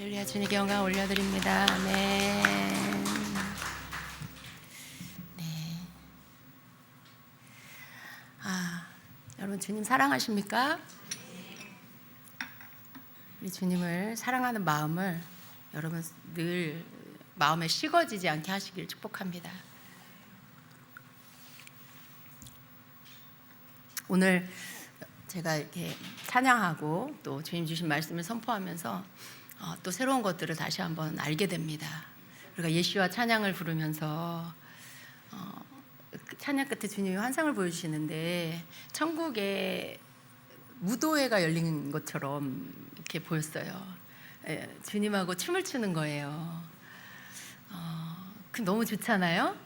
할렐루야. 주님께 영광 올려드립니다. 아멘. 네. 여러분 주님 사랑하십니까? 우리 주님을 사랑하는 마음을 여러분 늘 마음에 식어지지 않게 하시길 축복합니다. 오늘 제가 이렇게 찬양하고 또 주님 주신 말씀을 선포하면서 또 새로운 것들을 다시 한번 알게 됩니다. 우리가 예시와 찬양을 부르면서 찬양 끝에 주님이 환상을 보여주시는데 천국에 무도회가 열린 것처럼 이렇게 보였어요. 주님하고 춤을 추는 거예요. 너무 좋잖아요.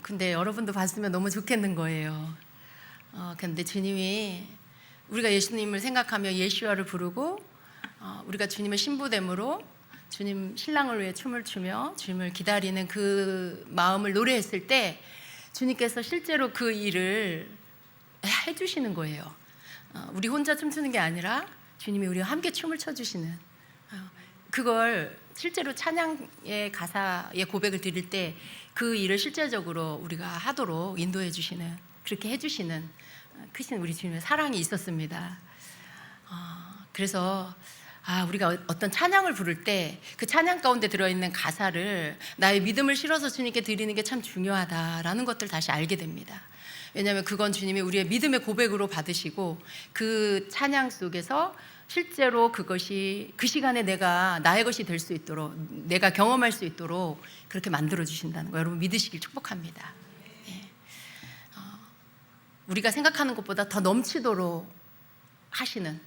근데 여러분도 봤으면 너무 좋겠는 거예요. 근데 주님이 우리가 예수님을 생각하며 예수와를 부르고 우리가 주님의 신부됨으로 주님 신랑을 위해 춤을 추며 주님을 기다리는 그 마음을 노래했을 때 주님께서 실제로 그 일을 해주시는 거예요. 우리 혼자 춤추는 게 아니라 주님이 우리와 함께 춤을 춰주시는, 그걸 실제로 찬양의 가사의 고백을 드릴 때 그 일을 실제적으로 우리가 하도록 인도해 주시는, 그렇게 해주시는 크신 우리 주님의 사랑이 있었습니다. 그래서 우리가 어떤 찬양을 부를 때 그 찬양 가운데 들어있는 가사를 나의 믿음을 실어서 주님께 드리는 게 참 중요하다라는 것들을 다시 알게 됩니다. 왜냐하면 그건 주님이 우리의 믿음의 고백으로 받으시고 그 찬양 속에서 실제로 그것이 그 시간에 내가 나의 것이 될 수 있도록, 내가 경험할 수 있도록 그렇게 만들어 주신다는 거 여러분 믿으시길 축복합니다. 우리가 생각하는 것보다 더 넘치도록 하시는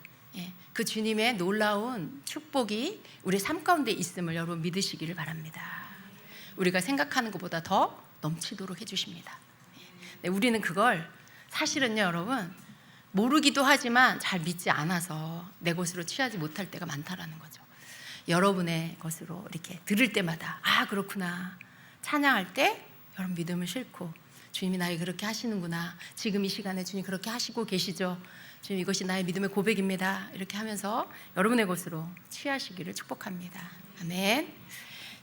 그 주님의 놀라운 축복이 우리 삶 가운데 있음을 여러분 믿으시기를 바랍니다. 우리가 생각하는 것보다 더 넘치도록 해주십니다. 우리는 그걸 사실은요 여러분 모르기도 하지만 잘 믿지 않아서 내 것으로 취하지 못할 때가 많다라는 거죠. 여러분의 것으로 이렇게 들을 때마다 그렇구나, 찬양할 때 여러분 믿음을 싣고 주님이 나에게 그렇게 하시는구나, 지금 이 시간에 주님 그렇게 하시고 계시죠, 주님 이것이 나의 믿음의 고백입니다, 이렇게 하면서 여러분의 것으로 취하시기를 축복합니다. 아멘.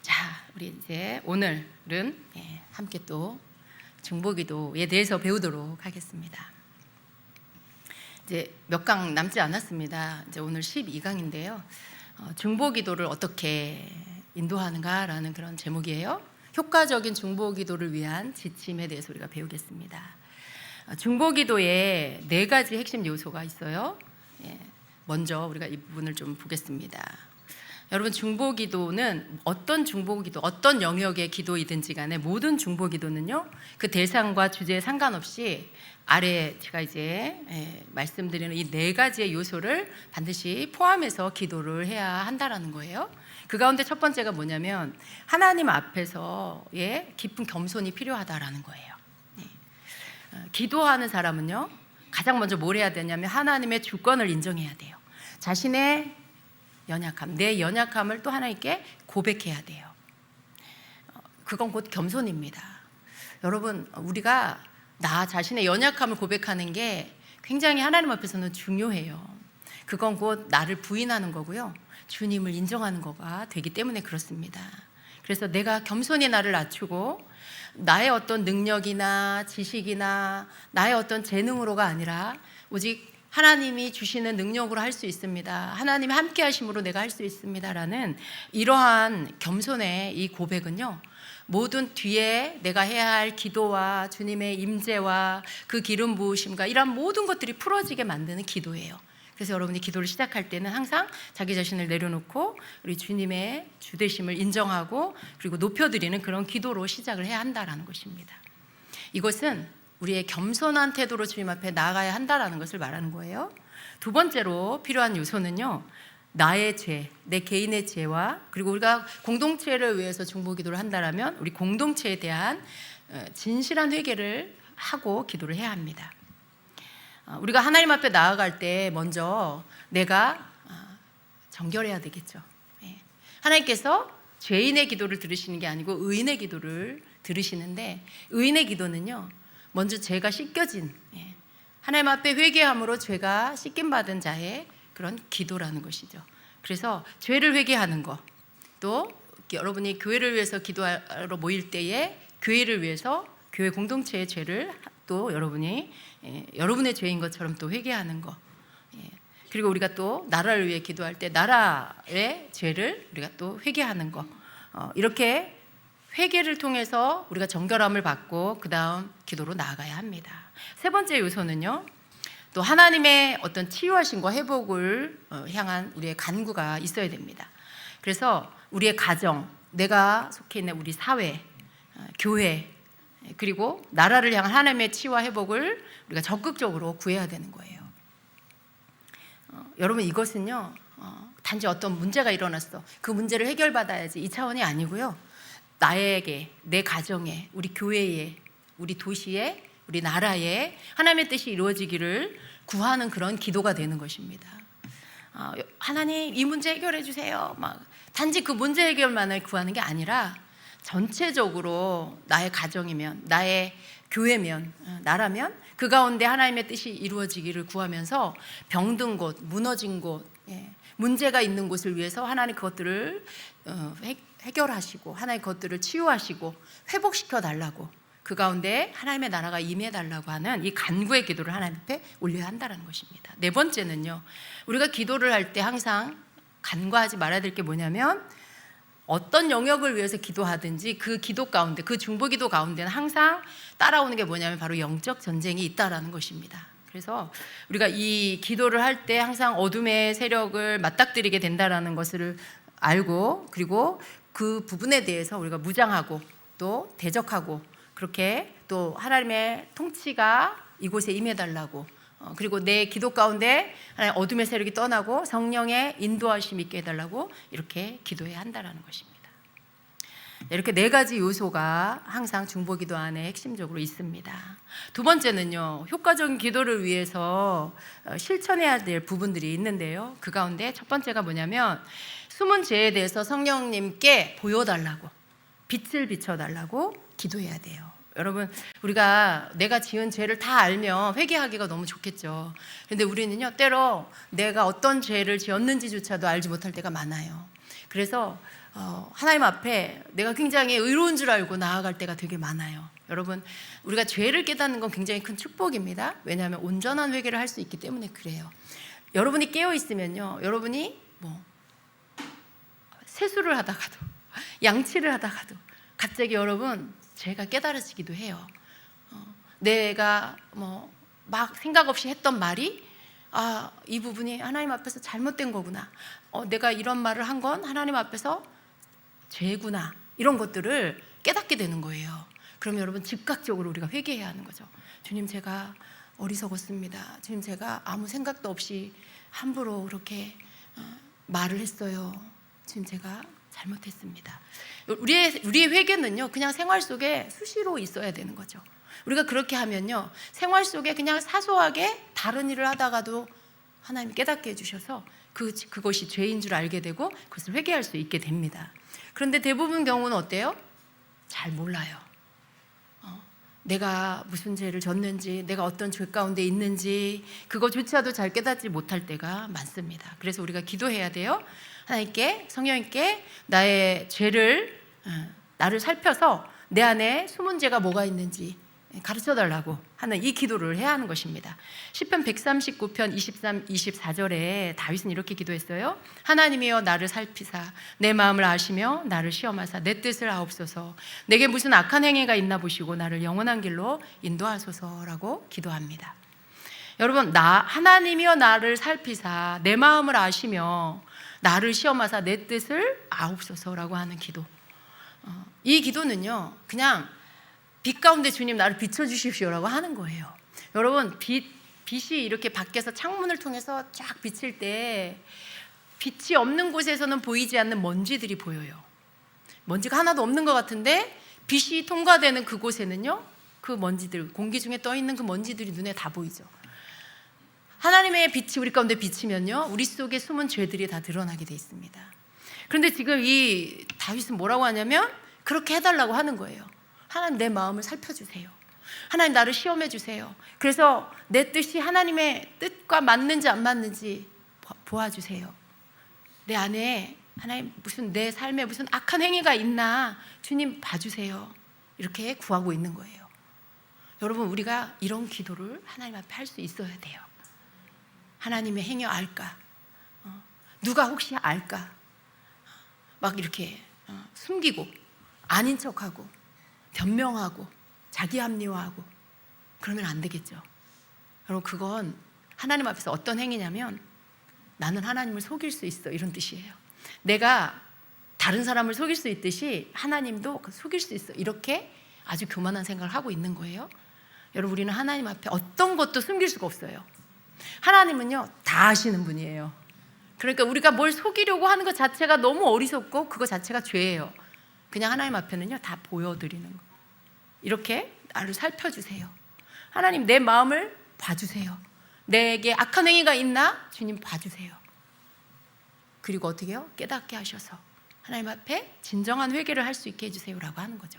자, 우리 이제 오늘은 함께 또 중보기도에 대해서 배우도록 하겠습니다. 이제 몇 강 남지 않았습니다. 이제 오늘 12강인데요. 중보기도를 어떻게 인도하는가라는 그런 제목이에요. 효과적인 중보기도를 위한 지침에 대해서 우리가 배우겠습니다. 중보기도에 4가지 핵심 요소가 있어요. 먼저 우리가 이 부분을 좀 보겠습니다. 여러분 중보기도는 어떤 중보기도, 어떤 영역의 기도이든지 간에 모든 중보기도는요 그 대상과 주제에 상관없이 아래 제가 이제 말씀드리는 이 4가지의 요소를 반드시 포함해서 기도를 해야 한다라는 거예요. 그 가운데 첫 번째가 뭐냐면 하나님 앞에서의 깊은 겸손이 필요하다라는 거예요. 기도하는 사람은요 가장 먼저 뭘 해야 되냐면 하나님의 주권을 인정해야 돼요. 자신의 연약함, 내 연약함을 또 하나님께 고백해야 돼요. 그건 곧 겸손입니다. 여러분 우리가 나 자신의 연약함을 고백하는 게 굉장히 하나님 앞에서는 중요해요. 그건 곧 나를 부인하는 거고요 주님을 인정하는 거가 되기 때문에 그렇습니다. 그래서 내가 겸손히 나를 낮추고 나의 어떤 능력이나 지식이나 나의 어떤 재능으로가 아니라 오직 하나님이 주시는 능력으로 할 수 있습니다, 하나님이 함께 하심으로 내가 할 수 있습니다라는 이러한 겸손의 이 고백은요 모든 뒤에 내가 해야 할 기도와 주님의 임재와 그 기름 부으심과 이런 모든 것들이 풀어지게 만드는 기도예요. 그래서 여러분이 기도를 시작할 때는 항상 자기 자신을 내려놓고 우리 주님의 주되심을 인정하고 그리고 높여드리는 그런 기도로 시작을 해야 한다는 것입니다. 이것은 우리의 겸손한 태도로 주님 앞에 나아가야 한다는 것을 말하는 거예요. 두 번째로 필요한 요소는요 나의 죄, 내 개인의 죄와 그리고 우리가 공동체를 위해서 중보기도를 한다면 우리 공동체에 대한 진실한 회개를 하고 기도를 해야 합니다. 우리가 하나님 앞에 나아갈 때 먼저 내가 정결해야 되겠죠. 하나님께서 죄인의 기도를 들으시는 게 아니고 의인의 기도를 들으시는데 의인의 기도는요 먼저 죄가 씻겨진, 하나님 앞에 회개함으로 죄가 씻김받은 자의 그런 기도라는 것이죠. 그래서 죄를 회개하는 거, 또 여러분이 교회를 위해서 기도하러 모일 때에 교회를 위해서 교회 공동체의 죄를 또 여러분이 여러분의 죄인 것처럼 또 회개하는 거, 그리고 우리가 또 나라를 위해 기도할 때 나라의 죄를 우리가 또 회개하는 거, 이렇게 회개를 통해서 우리가 정결함을 받고 그 다음 기도로 나아가야 합니다. 세 번째 요소는요, 또 하나님의 어떤 치유하심과 회복을 향한 우리의 간구가 있어야 됩니다. 그래서 우리의 가정, 내가 속해 있는 우리 사회, 교회, 그리고 나라를 향한 하나님의 치유와 회복을 우리가 적극적으로 구해야 되는 거예요. 여러분, 이것은요, 단지 어떤 문제가 일어났어, 그 문제를 해결받아야지, 이 차원이 아니고요, 나에게, 내 가정에, 우리 교회에, 우리 도시에, 우리 나라에 하나님의 뜻이 이루어지기를 구하는 그런 기도가 되는 것입니다. 하나님, 이 문제 해결해 주세요. 막 단지 그 문제 해결만을 구하는 게 아니라 전체적으로 나의 가정이면, 나의 교회면, 나라면 그 가운데 하나님의 뜻이 이루어지기를 구하면서 병든 곳, 무너진 곳, 문제가 있는 곳을 위해서 하나님 그것들을 해결하시고, 하나님 그것들을 치유하시고 회복시켜 달라고, 그 가운데 하나님의 나라가 임해 달라고 하는 이 간구의 기도를 하나님 앞에 올려야 한다는 것입니다. 네 번째는요, 우리가 기도를 할 때 항상 간과하지 말아야 될 게 뭐냐면, 어떤 영역을 위해서 기도하든지 그 기도 가운데, 그 중보기도 가운데는 항상 따라오는 게 뭐냐면 바로 영적 전쟁이 있다라는 것입니다. 그래서 우리가 이 기도를 할 때 항상 어둠의 세력을 맞닥뜨리게 된다라는 것을 알고, 그리고 그 부분에 대해서 우리가 무장하고 또 대적하고, 그렇게 또 하나님의 통치가 이곳에 임해달라고, 그리고 내 기도 가운데 하나님 어둠의 세력이 떠나고 성령의 인도하심이 있게 해달라고 이렇게 기도해야 한다는 것입니다. 이렇게 네 가지 요소가 항상 중보기도 안에 핵심적으로 있습니다. 두 번째는요, 효과적인 기도를 위해서 실천해야 될 부분들이 있는데요, 그 가운데 첫 번째가 뭐냐면, 숨은 죄에 대해서 성령님께 보여달라고, 빛을 비춰달라고 기도해야 돼요. 여러분, 우리가 내가 지은 죄를 다 알면 회개하기가 너무 좋겠죠. 그런데 우리는요, 때로 내가 어떤 죄를 지었는지조차도 알지 못할 때가 많아요. 그래서 하나님 앞에 내가 굉장히 의로운 줄 알고 나아갈 때가 되게 많아요. 여러분, 우리가 죄를 깨닫는 건 굉장히 큰 축복입니다. 왜냐하면 온전한 회개를 할 수 있기 때문에 그래요. 여러분이 깨어 있으면요, 여러분이 세수를 하다가도, 양치를 하다가도 갑자기 여러분 죄가 깨달아지기도 해요. 내가 막 생각 없이 했던 말이, 이 부분이 하나님 앞에서 잘못된 거구나, 내가 이런 말을 한 건 하나님 앞에서 죄구나, 이런 것들을 깨닫게 되는 거예요. 그럼 여러분, 즉각적으로 우리가 회개해야 하는 거죠. 주님, 제가 어리석었습니다. 주님, 제가 아무 생각도 없이 함부로 그렇게 말을 했어요. 주님, 제가 잘못했습니다. 우리의 회개는요, 그냥 생활 속에 수시로 있어야 되는 거죠. 우리가 그렇게 하면요, 생활 속에 그냥 사소하게 다른 일을 하다가도 하나님이 깨닫게 해주셔서 그것이 죄인 줄 알게 되고 그것을 회개할 수 있게 됩니다. 그런데 대부분 경우는 어때요? 잘 몰라요. 내가 무슨 죄를 졌는지, 내가 어떤 죄 가운데 있는지 그거조차도 잘 깨닫지 못할 때가 많습니다. 그래서 우리가 기도해야 돼요. 하나님께, 성령님께 나의 죄를, 나를 살펴서 내 안에 숨은 죄가 뭐가 있는지 가르쳐달라고 하는 이 기도를 해야 하는 것입니다. 시편 139편 23, 24절에 다윗은 이렇게 기도했어요. 하나님이여 나를 살피사 내 마음을 아시며 나를 시험하사 내 뜻을 아옵소서. 내게 무슨 악한 행위가 있나 보시고 나를 영원한 길로 인도하소서라고 기도합니다. 여러분, 하나님이여 나를 살피사 내 마음을 아시며 나를 시험하사 내 뜻을 아옵소서라고 하는 기도, 이 기도는요, 그냥 빛 가운데 주님 나를 비춰주십시오라고 하는 거예요. 여러분, 빛이 이렇게 밖에서 창문을 통해서 쫙 비칠 때 빛이 없는 곳에서는 보이지 않는 먼지들이 보여요. 먼지가 하나도 없는 것 같은데 빛이 통과되는 그곳에는요, 그 먼지들, 공기 중에 떠있는 그 먼지들이 눈에 다 보이죠. 하나님의 빛이 우리 가운데 비치면요, 우리 속에 숨은 죄들이 다 드러나게 돼 있습니다. 그런데 지금 이 다윗은 뭐라고 하냐면, 그렇게 해달라고 하는 거예요. 하나님, 내 마음을 살펴주세요. 하나님, 나를 시험해 주세요. 그래서 내 뜻이 하나님의 뜻과 맞는지 안 맞는지 보아주세요. 내 안에 하나님 무슨 내 삶에 무슨 악한 행위가 있나 주님 봐주세요. 이렇게 구하고 있는 거예요. 여러분, 우리가 이런 기도를 하나님 앞에 할 수 있어야 돼요. 하나님의 행위 알까? 누가 혹시 알까? 막 이렇게 숨기고 아닌 척하고 변명하고 자기 합리화하고 그러면 안 되겠죠. 여러분, 그건 하나님 앞에서 어떤 행위냐면 나는 하나님을 속일 수 있어, 이런 뜻이에요. 내가 다른 사람을 속일 수 있듯이 하나님도 속일 수 있어, 이렇게 아주 교만한 생각을 하고 있는 거예요. 여러분, 우리는 하나님 앞에 어떤 것도 숨길 수가 없어요. 하나님은요 다 아시는 분이에요. 그러니까 우리가 뭘 속이려고 하는 것 자체가 너무 어리석고 그거 자체가 죄예요. 그냥 하나님 앞에는요 다 보여드리는 거. 이렇게 나를 살펴주세요. 하나님, 내 마음을 봐주세요. 내게 악한 행위가 있나? 주님 봐주세요. 그리고 어떻게 해요? 깨닫게 하셔서 하나님 앞에 진정한 회개를 할 수 있게 해주세요라고 하는 거죠.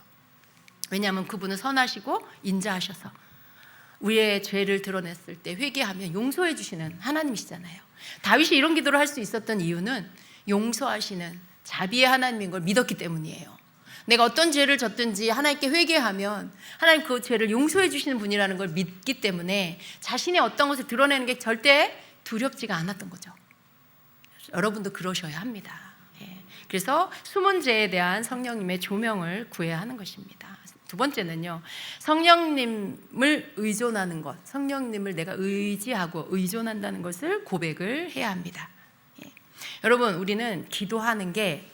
왜냐하면 그분은 선하시고 인자하셔서 우리의 죄를 드러냈을 때 회개하면 용서해 주시는 하나님이시잖아요. 다윗이 이런 기도를 할 수 있었던 이유는 용서하시는 자비의 하나님인 걸 믿었기 때문이에요. 내가 어떤 죄를 졌든지 하나님께 회개하면 하나님 그 죄를 용서해 주시는 분이라는 걸 믿기 때문에 자신의 어떤 것을 드러내는 게 절대 두렵지가 않았던 거죠. 여러분도 그러셔야 합니다. 그래서 숨은 죄에 대한 성령님의 조명을 구해야 하는 것입니다. 두 번째는요, 성령님을 의존하는 것, 성령님을 내가 의지하고 의존한다는 것을 고백을 해야 합니다. 여러분, 우리는 기도하는 게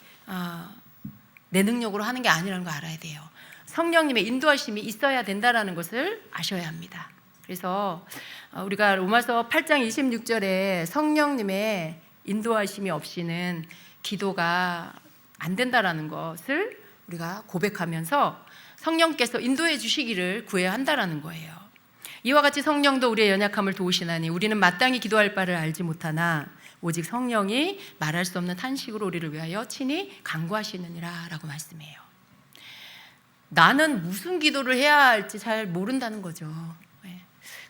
내 능력으로 하는 게 아니라는 거 알아야 돼요. 성령님의 인도하심이 있어야 된다는 것을 아셔야 합니다. 그래서 우리가 로마서 8장 26절에 성령님의 인도하심이 없이는 기도가 안 된다라는 것을 우리가 고백하면서 성령께서 인도해 주시기를 구해야 한다라는 거예요. 이와 같이 성령도 우리의 연약함을 도우시나니 우리는 마땅히 기도할 바를 알지 못하나 오직 성령이 말할 수 없는 탄식으로 우리를 위하여 친히 간구하시느니라 라고 말씀해요. 나는 무슨 기도를 해야 할지 잘 모른다는 거죠.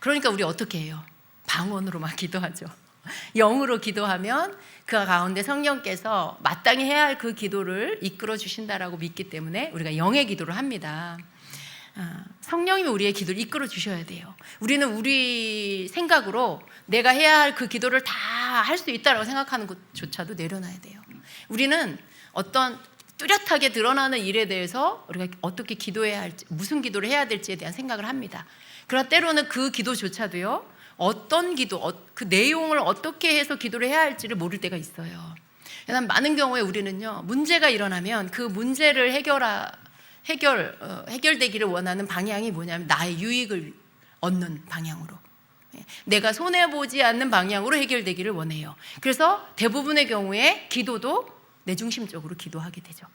그러니까 우리 어떻게 해요? 방언으로만 기도하죠. 영으로 기도하면 그 가운데 성령께서 마땅히 해야 할 그 기도를 이끌어 주신다라고 믿기 때문에 우리가 영의 기도를 합니다. 성령님이 우리의 기도를 이끌어 주셔야 돼요. 우리는 우리 생각으로 내가 해야 할 그 기도를 다 할 수 있다라고 생각하는 것조차도 내려놔야 돼요. 우리는 어떤 뚜렷하게 드러나는 일에 대해서 우리가 어떻게 기도해야 할지, 무슨 기도를 해야 될지에 대한 생각을 합니다. 그러나 때로는 그 기도조차도요, 어떤 기도, 그 내용을 어떻게 해서 기도를 해야 할지를 모를 때가 있어요. 왜냐하면 많은 경우에 우리는요, 문제가 일어나면 그 문제를 해결되기를 원하는 방향이 뭐냐면 나의 유익을 얻는 방향으로, 내가 손해보지 않는 방향으로 해결되기를 원해요. 그래서 대부분의 경우에 기도도 내 중심적으로 기도하게 되죠.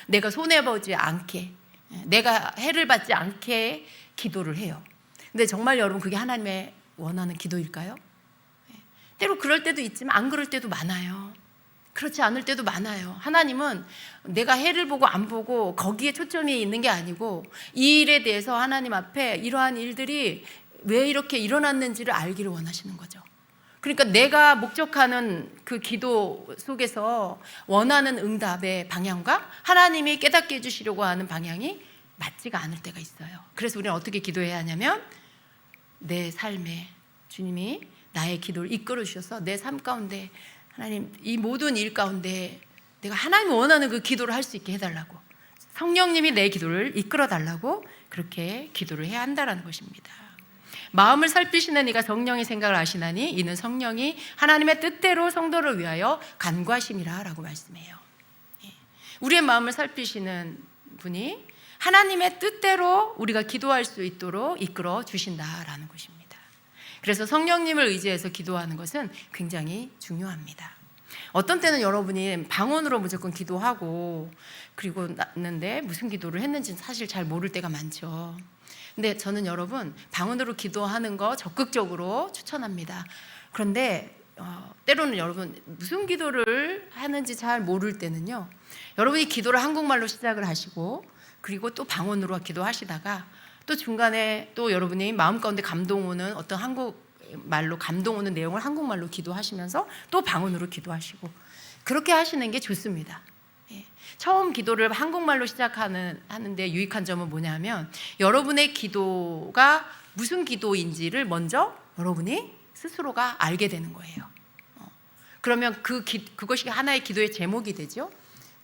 내가 손해보지 않게, 내가 해를 받지 않게 기도를 해요. 근데 정말 여러분, 그게 하나님의 원하는 기도일까요? 때로 그럴 때도 있지만 안 그럴 때도 많아요. 그렇지 않을 때도 많아요. 하나님은 내가 해를 보고 안 보고 거기에 초점이 있는 게 아니고 이 일에 대해서 하나님 앞에 이러한 일들이 왜 이렇게 일어났는지를 알기를 원하시는 거죠. 그러니까 내가 목적하는 그 기도 속에서 원하는 응답의 방향과 하나님이 깨닫게 해주시려고 하는 방향이 맞지가 않을 때가 있어요. 그래서 우리는 어떻게 기도해야 하냐면 내 삶에 주님이 나의 기도를 이끌어 주셔서 내 삶 가운데 하나님, 이 모든 일 가운데 내가 하나님이 원하는 그 기도를 할 수 있게 해달라고, 성령님이 내 기도를 이끌어 달라고 그렇게 기도를 해야 한다는 것입니다. 마음을 살피시는 이가 성령의 생각을 아시나니 이는 성령이 하나님의 뜻대로 성도를 위하여 간구하심이라 라고 말씀해요. 우리의 마음을 살피시는 분이 하나님의 뜻대로 우리가 기도할 수 있도록 이끌어 주신다라는 것입니다. 그래서 성령님을 의지해서 기도하는 것은 굉장히 중요합니다. 어떤 때는 여러분이 방언으로 무조건 기도하고 그리고 났는데 무슨 기도를 했는지는 사실 잘 모를 때가 많죠. 근데 저는 여러분, 방언으로 기도하는 거 적극적으로 추천합니다. 그런데 때로는 여러분 무슨 기도를 하는지 잘 모를 때는요, 여러분이 기도를 한국말로 시작을 하시고 그리고 또 방언으로 기도하시다가 또 중간에 또 여러분이 마음 가운데 감동 오는 어떤 한국말로 감동 오는 내용을 한국말로 기도하시면서 또 방언으로 기도하시고, 그렇게 하시는 게 좋습니다. 처음 기도를 한국말로 하는데 유익한 점은 뭐냐면 여러분의 기도가 무슨 기도인지를 먼저 여러분이 스스로가 알게 되는 거예요. 그러면 그것이 하나의 기도의 제목이 되죠.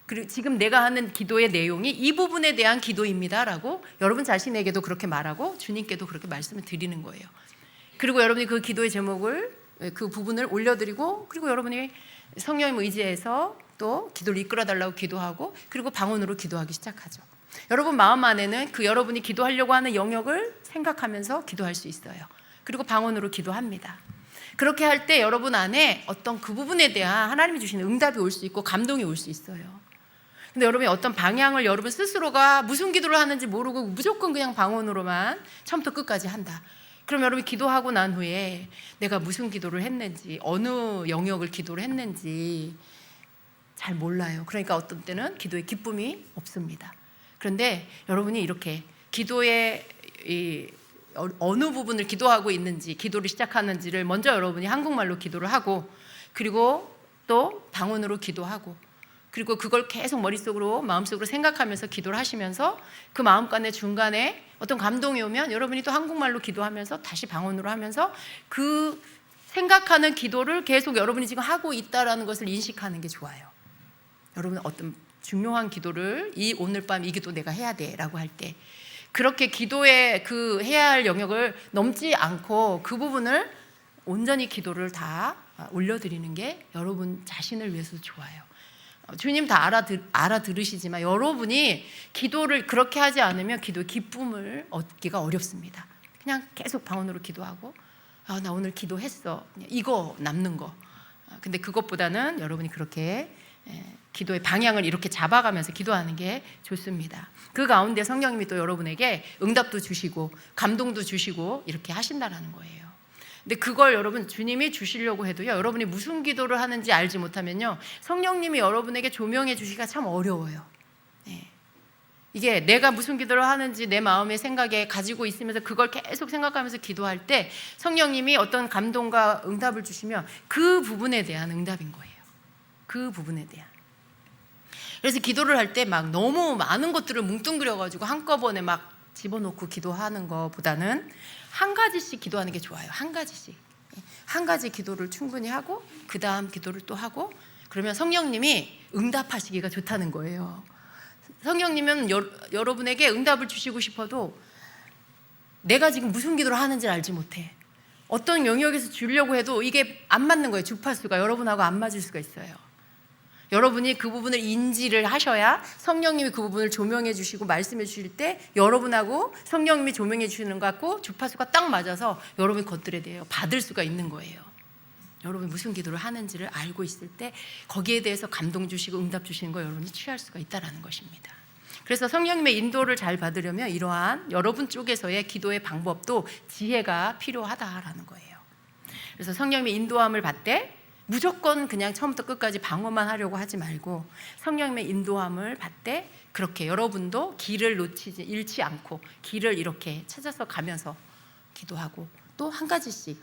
그리고 지금 내가 하는 기도의 내용이 이 부분에 대한 기도입니다라고 여러분 자신에게도 그렇게 말하고 주님께도 그렇게 말씀을 드리는 거예요. 그리고 여러분이 그 기도의 제목을 그 부분을 올려드리고 그리고 여러분이 성령님 의지해서 또 기도를 이끌어달라고 기도하고 그리고 방언으로 기도하기 시작하죠. 여러분 마음 안에는 그 여러분이 기도하려고 하는 영역을 생각하면서 기도할 수 있어요. 그리고 방언으로 기도합니다. 그렇게 할 때 여러분 안에 어떤 그 부분에 대한 하나님이 주시는 응답이 올 수 있고 감동이 올 수 있어요. 근데 여러분이 어떤 방향을 여러분 스스로가 무슨 기도를 하는지 모르고 무조건 그냥 방언으로만 처음부터 끝까지 한다. 그럼 여러분이 기도하고 난 후에 내가 무슨 기도를 했는지 어느 영역을 기도를 했는지 잘 몰라요. 그러니까 어떤 때는 기도에 기쁨이 없습니다. 그런데 여러분이 이렇게 기도의 어느 부분을 기도하고 있는지 기도를 시작하는지를 먼저 여러분이 한국말로 기도를 하고 그리고 또 방언으로 기도하고 그리고 그걸 계속 머릿속으로 마음속으로 생각하면서 기도를 하시면서 그 마음간에 중간에 어떤 감동이 오면 여러분이 또 한국말로 기도하면서 다시 방언으로 하면서 그 생각하는 기도를 계속 여러분이 지금 하고 있다라는 것을 인식하는 게 좋아요. 여러분 어떤 중요한 기도를 오늘 밤 이 기도 내가 해야 돼라고 할 때 그렇게 기도의 그 해야 할 영역을 넘지 않고 그 부분을 온전히 기도를 다 올려드리는 게 여러분 자신을 위해서 좋아요. 주님 다 알아들으시지만 여러분이 기도를 그렇게 하지 않으면 기도의 기쁨을 얻기가 어렵습니다. 그냥 계속 방언으로 기도하고 나 오늘 기도했어. 이거 남는 거. 근데 그것보다는 여러분이 그렇게 기도의 방향을 이렇게 잡아가면서 기도하는 게 좋습니다. 그 가운데 성령님이 또 여러분에게 응답도 주시고 감동도 주시고 이렇게 하신다라는 거예요. 근데 그걸 여러분 주님이 주시려고 해도요 여러분이 무슨 기도를 하는지 알지 못하면요 성령님이 여러분에게 조명해 주시기가 참 어려워요. 이게 내가 무슨 기도를 하는지 내 마음의 생각에 가지고 있으면서 그걸 계속 생각하면서 기도할 때 성령님이 어떤 감동과 응답을 주시면 그 부분에 대한 응답인 거예요. 그 부분에 대한. 그래서 기도를 할 때 막 너무 많은 것들을 뭉뚱그려가지고 한꺼번에 막 집어넣고 기도하는 것보다는 한 가지씩 기도하는 게 좋아요. 한 가지씩. 한 가지 기도를 충분히 하고 그 다음 기도를 또 하고 그러면 성령님이 응답하시기가 좋다는 거예요. 성령님은 여러분에게 응답을 주시고 싶어도 내가 지금 무슨 기도를 하는지 알지 못해. 어떤 영역에서 주려고 해도 이게 안 맞는 거예요. 주파수가 여러분하고 안 맞을 수가 있어요. 여러분이 그 부분을 인지를 하셔야 성령님이 그 부분을 조명해 주시고 말씀해 주실 때 여러분하고 성령님이 조명해 주시는 것 같고 주파수가 딱 맞아서 여러분이 것들에 대해 받을 수가 있는 거예요. 여러분이 무슨 기도를 하는지를 알고 있을 때 거기에 대해서 감동 주시고 응답 주시는 거 여러분이 취할 수가 있다는 것입니다. 그래서 성령님의 인도를 잘 받으려면 이러한 여러분 쪽에서의 기도의 방법도 지혜가 필요하다라는 거예요. 그래서 성령님의 인도함을 받되 무조건 그냥 처음부터 끝까지 방언만 하려고 하지 말고 성령님의 인도함을 받되 그렇게 여러분도 길을 잃지 않고 길을 이렇게 찾아서 가면서 기도하고 또 한 가지씩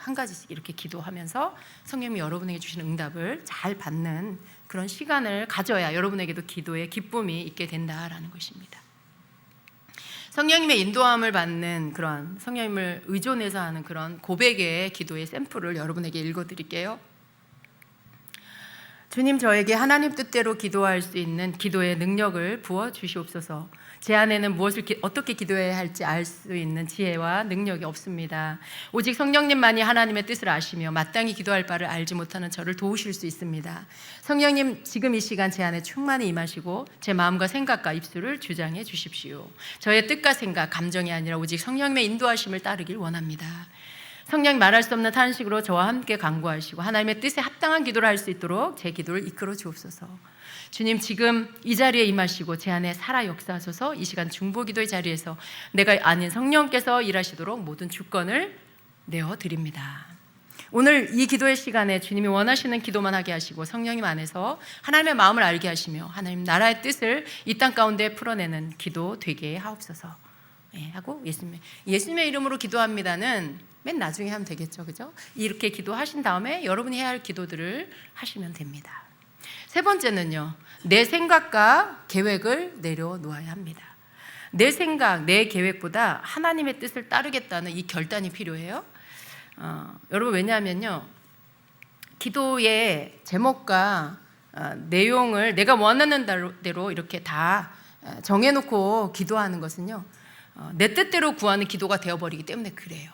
이렇게 기도하면서 성령님이 여러분에게 주시는 응답을 잘 받는 그런 시간을 가져야 여러분에게도 기도에 기쁨이 있게 된다라는 것입니다. 성령님의 인도함을 받는 그런 성령님을 의존해서 하는 그런 고백의 기도의 샘플을 여러분에게 읽어드릴게요. 주님, 저에게 하나님 뜻대로 기도할 수 있는 기도의 능력을 부어 주시옵소서. 제 안에는 무엇을 어떻게 기도해야 할지 알 수 있는 지혜와 능력이 없습니다. 오직 성령님만이 하나님의 뜻을 아시며 마땅히 기도할 바를 알지 못하는 저를 도우실 수 있습니다. 성령님, 지금 이 시간 제 안에 충만히 임하시고 제 마음과 생각과 입술을 주장해 주십시오. 저의 뜻과 생각, 감정이 아니라 오직 성령님의 인도하심을 따르길 원합니다. 성령이 말할 수 없는 탄식으로 저와 함께 간구하시고 하나님의 뜻에 합당한 기도를 할 수 있도록 제 기도를 이끌어 주옵소서. 주님, 지금 이 자리에 임하시고 제 안에 살아 역사하소서. 이 시간 중보기도의 자리에서 내가 아닌 성령께서 일하시도록 모든 주권을 내어드립니다. 오늘 이 기도의 시간에 주님이 원하시는 기도만 하게 하시고 성령님 안에서 하나님의 마음을 알게 하시며 하나님 나라의 뜻을 이 땅 가운데 풀어내는 기도 되게 하옵소서. 하고 예수님의 이름으로 기도합니다는 맨 나중에 하면 되겠죠, 그죠? 이렇게 기도하신 다음에 여러분이 해야 할 기도들을 하시면 됩니다. 세 번째는요, 내 생각과 계획을 내려놓아야 합니다. 내 생각, 내 계획보다 하나님의 뜻을 따르겠다는 이 결단이 필요해요. 여러분, 왜냐하면요, 기도의 제목과 내용을 내가 원하는 대로 이렇게 다 정해놓고 기도하는 것은요, 내 뜻대로 구하는 기도가 되어버리기 때문에 그래요.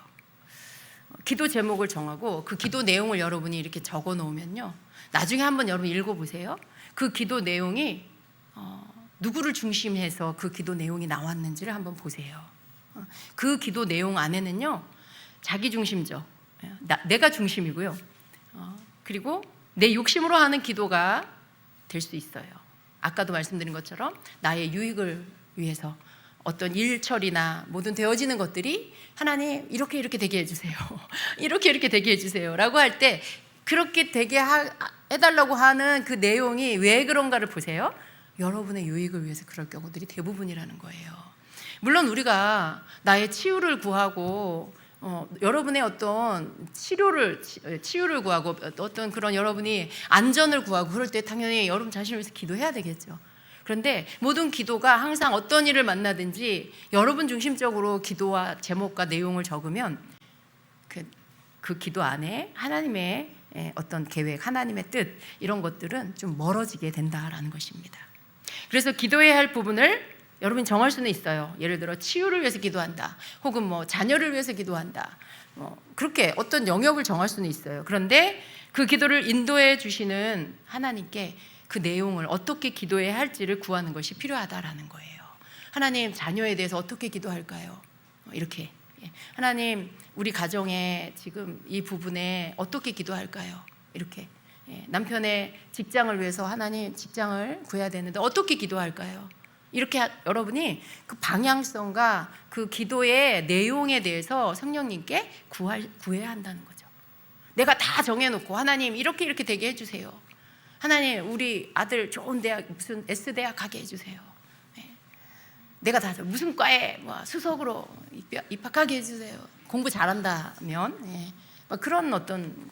기도 제목을 정하고 그 기도 내용을 여러분이 이렇게 적어 놓으면요, 나중에 한번 여러분 읽어보세요. 그 기도 내용이 누구를 중심해서 그 기도 내용이 나왔는지를 한번 보세요. 그 기도 내용 안에는요, 자기 중심적, 내가 중심이고요, 그리고 내 욕심으로 하는 기도가 될 수 있어요. 아까도 말씀드린 것처럼 나의 유익을 위해서 어떤 일 처리나 모든 되어지는 것들이 하나님 이렇게 되게 해주세요, 이렇게 되게 해주세요 라고 할 때 그렇게 되게 해달라고 하는 그 내용이 왜 그런가를 보세요. 여러분의 유익을 위해서 그럴 경우들이 대부분이라는 거예요. 물론 우리가 나의 치유를 구하고 여러분의 어떤 치유를 구하고 어떤 그런 여러분이 안전을 구하고 그럴 때 당연히 여러분 자신을 위해서 기도해야 되겠죠. 그런데 모든 기도가 항상 어떤 일을 만나든지 여러분 중심적으로 기도와 제목과 내용을 적으면 그 기도 안에 하나님의 어떤 계획, 하나님의 뜻, 이런 것들은 좀 멀어지게 된다라는 것입니다. 그래서 기도해야 할 부분을 여러분이 정할 수는 있어요. 예를 들어 치유를 위해서 기도한다, 혹은 뭐 자녀를 위해서 기도한다, 그렇게 어떤 영역을 정할 수는 있어요. 그런데 그 기도를 인도해 주시는 하나님께 그 내용을 어떻게 기도해야 할지를 구하는 것이 필요하다라는 거예요. 하나님, 자녀에 대해서 어떻게 기도할까요? 이렇게, 하나님, 우리 가정에 지금 이 부분에 어떻게 기도할까요? 이렇게, 남편의 직장을 위해서 하나님, 직장을 구해야 되는데 어떻게 기도할까요? 이렇게 여러분이 그 방향성과 그 기도의 내용에 대해서 성령님께 구해야 한다는 거죠. 내가 다 정해놓고 하나님 이렇게 되게 해주세요. 하나님, 우리 아들 좋은 대학, 무슨 S대학 가게 해주세요. 내가 다 무슨 과에 수석으로 입학하게 해주세요. 공부 잘한다면, 그런 어떤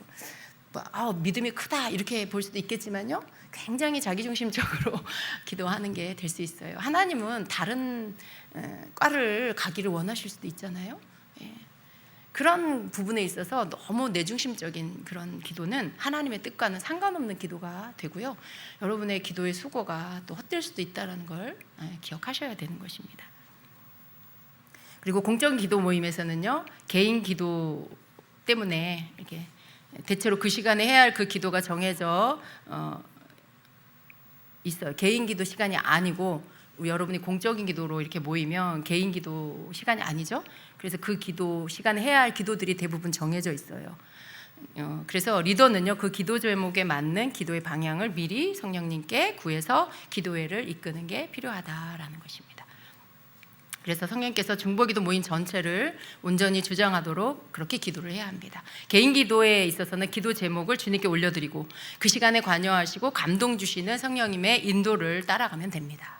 믿음이 크다 이렇게 볼 수도 있겠지만요, 굉장히 자기중심적으로 기도하는 게 될 수 있어요. 하나님은 다른 과를 가기를 원하실 수도 있잖아요. 그런 부분에 있어서 너무 내중심적인 그런 기도는 하나님의 뜻과는 상관없는 기도가 되고요, 여러분의 기도의 수고가 또 헛될 수도 있다는 걸 기억하셔야 되는 것입니다. 그리고 공적인 기도 모임에서는요, 개인 기도 때문에 이렇게 대체로 그 시간에 해야 할 그 기도가 정해져 있어요. 개인 기도 시간이 아니고, 여러분이 공적인 기도로 이렇게 모이면 개인 기도 시간이 아니죠. 그래서 그 기도 시간에 해야 할 기도들이 대부분 정해져 있어요. 그래서 리더는요, 그 기도 제목에 맞는 기도의 방향을 미리 성령님께 구해서 기도회를 이끄는 게 필요하다라는 것입니다. 그래서 성령께서 중보기도 모임 전체를 온전히 주장하도록 그렇게 기도를 해야 합니다. 개인 기도에 있어서는 기도 제목을 주님께 올려드리고 그 시간에 관여하시고 감동 주시는 성령님의 인도를 따라가면 됩니다.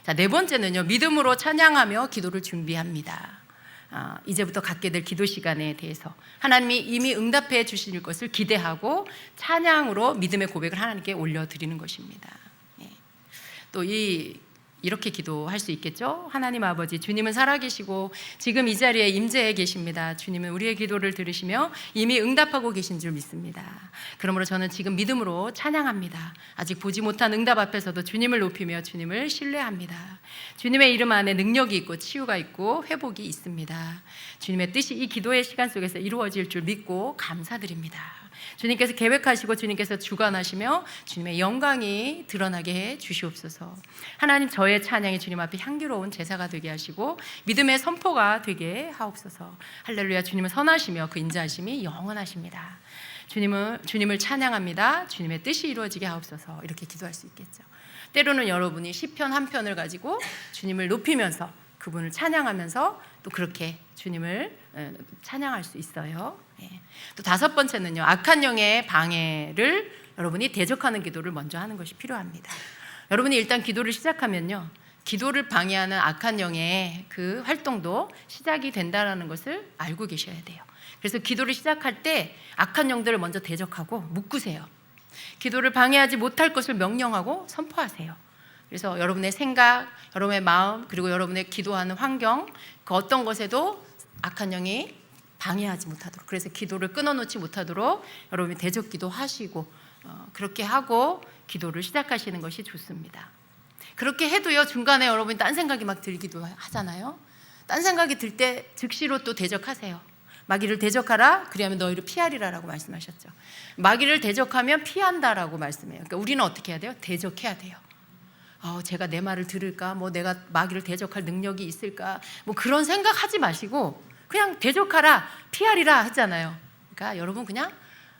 자, 네 번째는요, 믿음으로 찬양하며 기도를 준비합니다. 이제부터 갖게 될 기도 시간에 대해서 하나님이 이미 응답해 주실 것을 기대하고 찬양으로 믿음의 고백을 하나님께 올려드리는 것입니다. 또 이렇게 기도할 수 있겠죠? 하나님 아버지, 주님은 살아계시고 지금 이 자리에 임재해 계십니다. 주님은 우리의 기도를 들으시며 이미 응답하고 계신 줄 믿습니다. 그러므로 저는 지금 믿음으로 찬양합니다. 아직 보지 못한 응답 앞에서도 주님을 높이며 주님을 신뢰합니다. 주님의 이름 안에 능력이 있고 치유가 있고 회복이 있습니다. 주님의 뜻이 이 기도의 시간 속에서 이루어질 줄 믿고 감사드립니다. 주님께서 계획하시고 주님께서 주관하시며 주님의 영광이 드러나게 해 주시옵소서. 하나님, 저의 찬양이 주님 앞에 향기로운 제사가 되게 하시고 믿음의 선포가 되게 하옵소서. 할렐루야. 주님은 선하시며 그 인자하심이 영원하십니다. 주님을 찬양합니다. 주님의 뜻이 이루어지게 하옵소서. 이렇게 기도할 수 있겠죠. 때로는 여러분이 시편 한 편을 가지고 주님을 높이면서 그분을 찬양하면서 또 그렇게 주님을 찬양할 수 있어요. 또 다섯 번째는요, 악한 영의 방해를 여러분이 대적하는 기도를 먼저 하는 것이 필요합니다. 여러분이 일단 기도를 시작하면요, 기도를 방해하는 악한 영의 그 활동도 시작이 된다는 것을 알고 계셔야 돼요. 그래서 기도를 시작할 때 악한 영들을 먼저 대적하고 묶으세요. 기도를 방해하지 못할 것을 명령하고 선포하세요. 그래서 여러분의 생각, 여러분의 마음, 그리고 여러분의 기도하는 환경, 그 어떤 것에도 악한 영이 방해하지 못하도록, 그래서 기도를 끊어놓지 못하도록 여러분이 대적기도 하시고 그렇게 하고 기도를 시작하시는 것이 좋습니다. 그렇게 해도요, 중간에 여러분이 딴 생각이 막 들기도 하잖아요. 딴 생각이 들 때 즉시로 또 대적하세요. 마귀를 대적하라, 그리하면 너희를 피하리라라고 말씀하셨죠. 마귀를 대적하면 피한다라고 말씀해요. 그러니까 우리는 어떻게 해야 돼요? 대적해야 돼요. 제가 내 말을 들을까? 뭐 내가 마귀를 대적할 능력이 있을까? 뭐 그런 생각하지 마시고 그냥 대적하라, 피하리라 했잖아요. 그러니까 여러분 그냥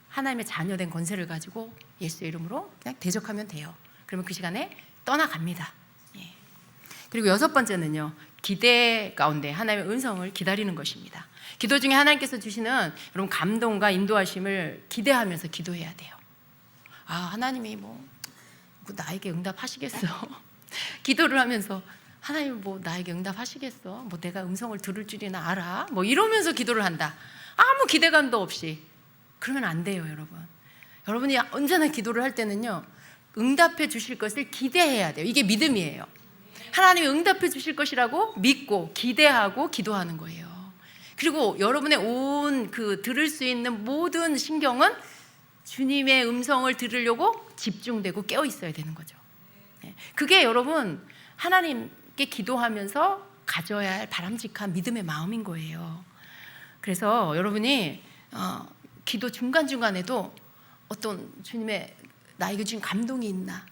하나님의 자녀된 권세를 가지고 예수의 이름으로 그냥 대적하면 돼요. 그러면 그 시간에 떠나갑니다. 예. 그리고 6번째는요, 기대 가운데 하나님의 은성을 기다리는 것입니다. 기도 중에 하나님께서 주시는 여러분 감동과 인도하심을 기대하면서 기도해야 돼요. 하나님이 뭐 나에게 응답하시겠어? 기도를 하면서 하나님 뭐 나에게 응답하시겠어? 뭐 내가 음성을 들을 줄이나 알아? 뭐 이러면서 기도를 한다. 아무 기대감도 없이. 그러면 안 돼요, 여러분. 여러분이 언제나 기도를 할 때는요, 응답해 주실 것을 기대해야 돼요. 이게 믿음이에요. 하나님이 응답해 주실 것이라고 믿고 기대하고 기도하는 거예요. 그리고 여러분의 온 들을 수 있는 모든 신경은 주님의 음성을 들으려고 집중되고 깨어 있어야 되는 거죠. 그게 여러분 하나님께 기도하면서 가져야 할 바람직한 믿음의 마음인 거예요. 그래서 여러분이 기도 중간중간에도 어떤 주님의 나에게 주신 감동이 있나,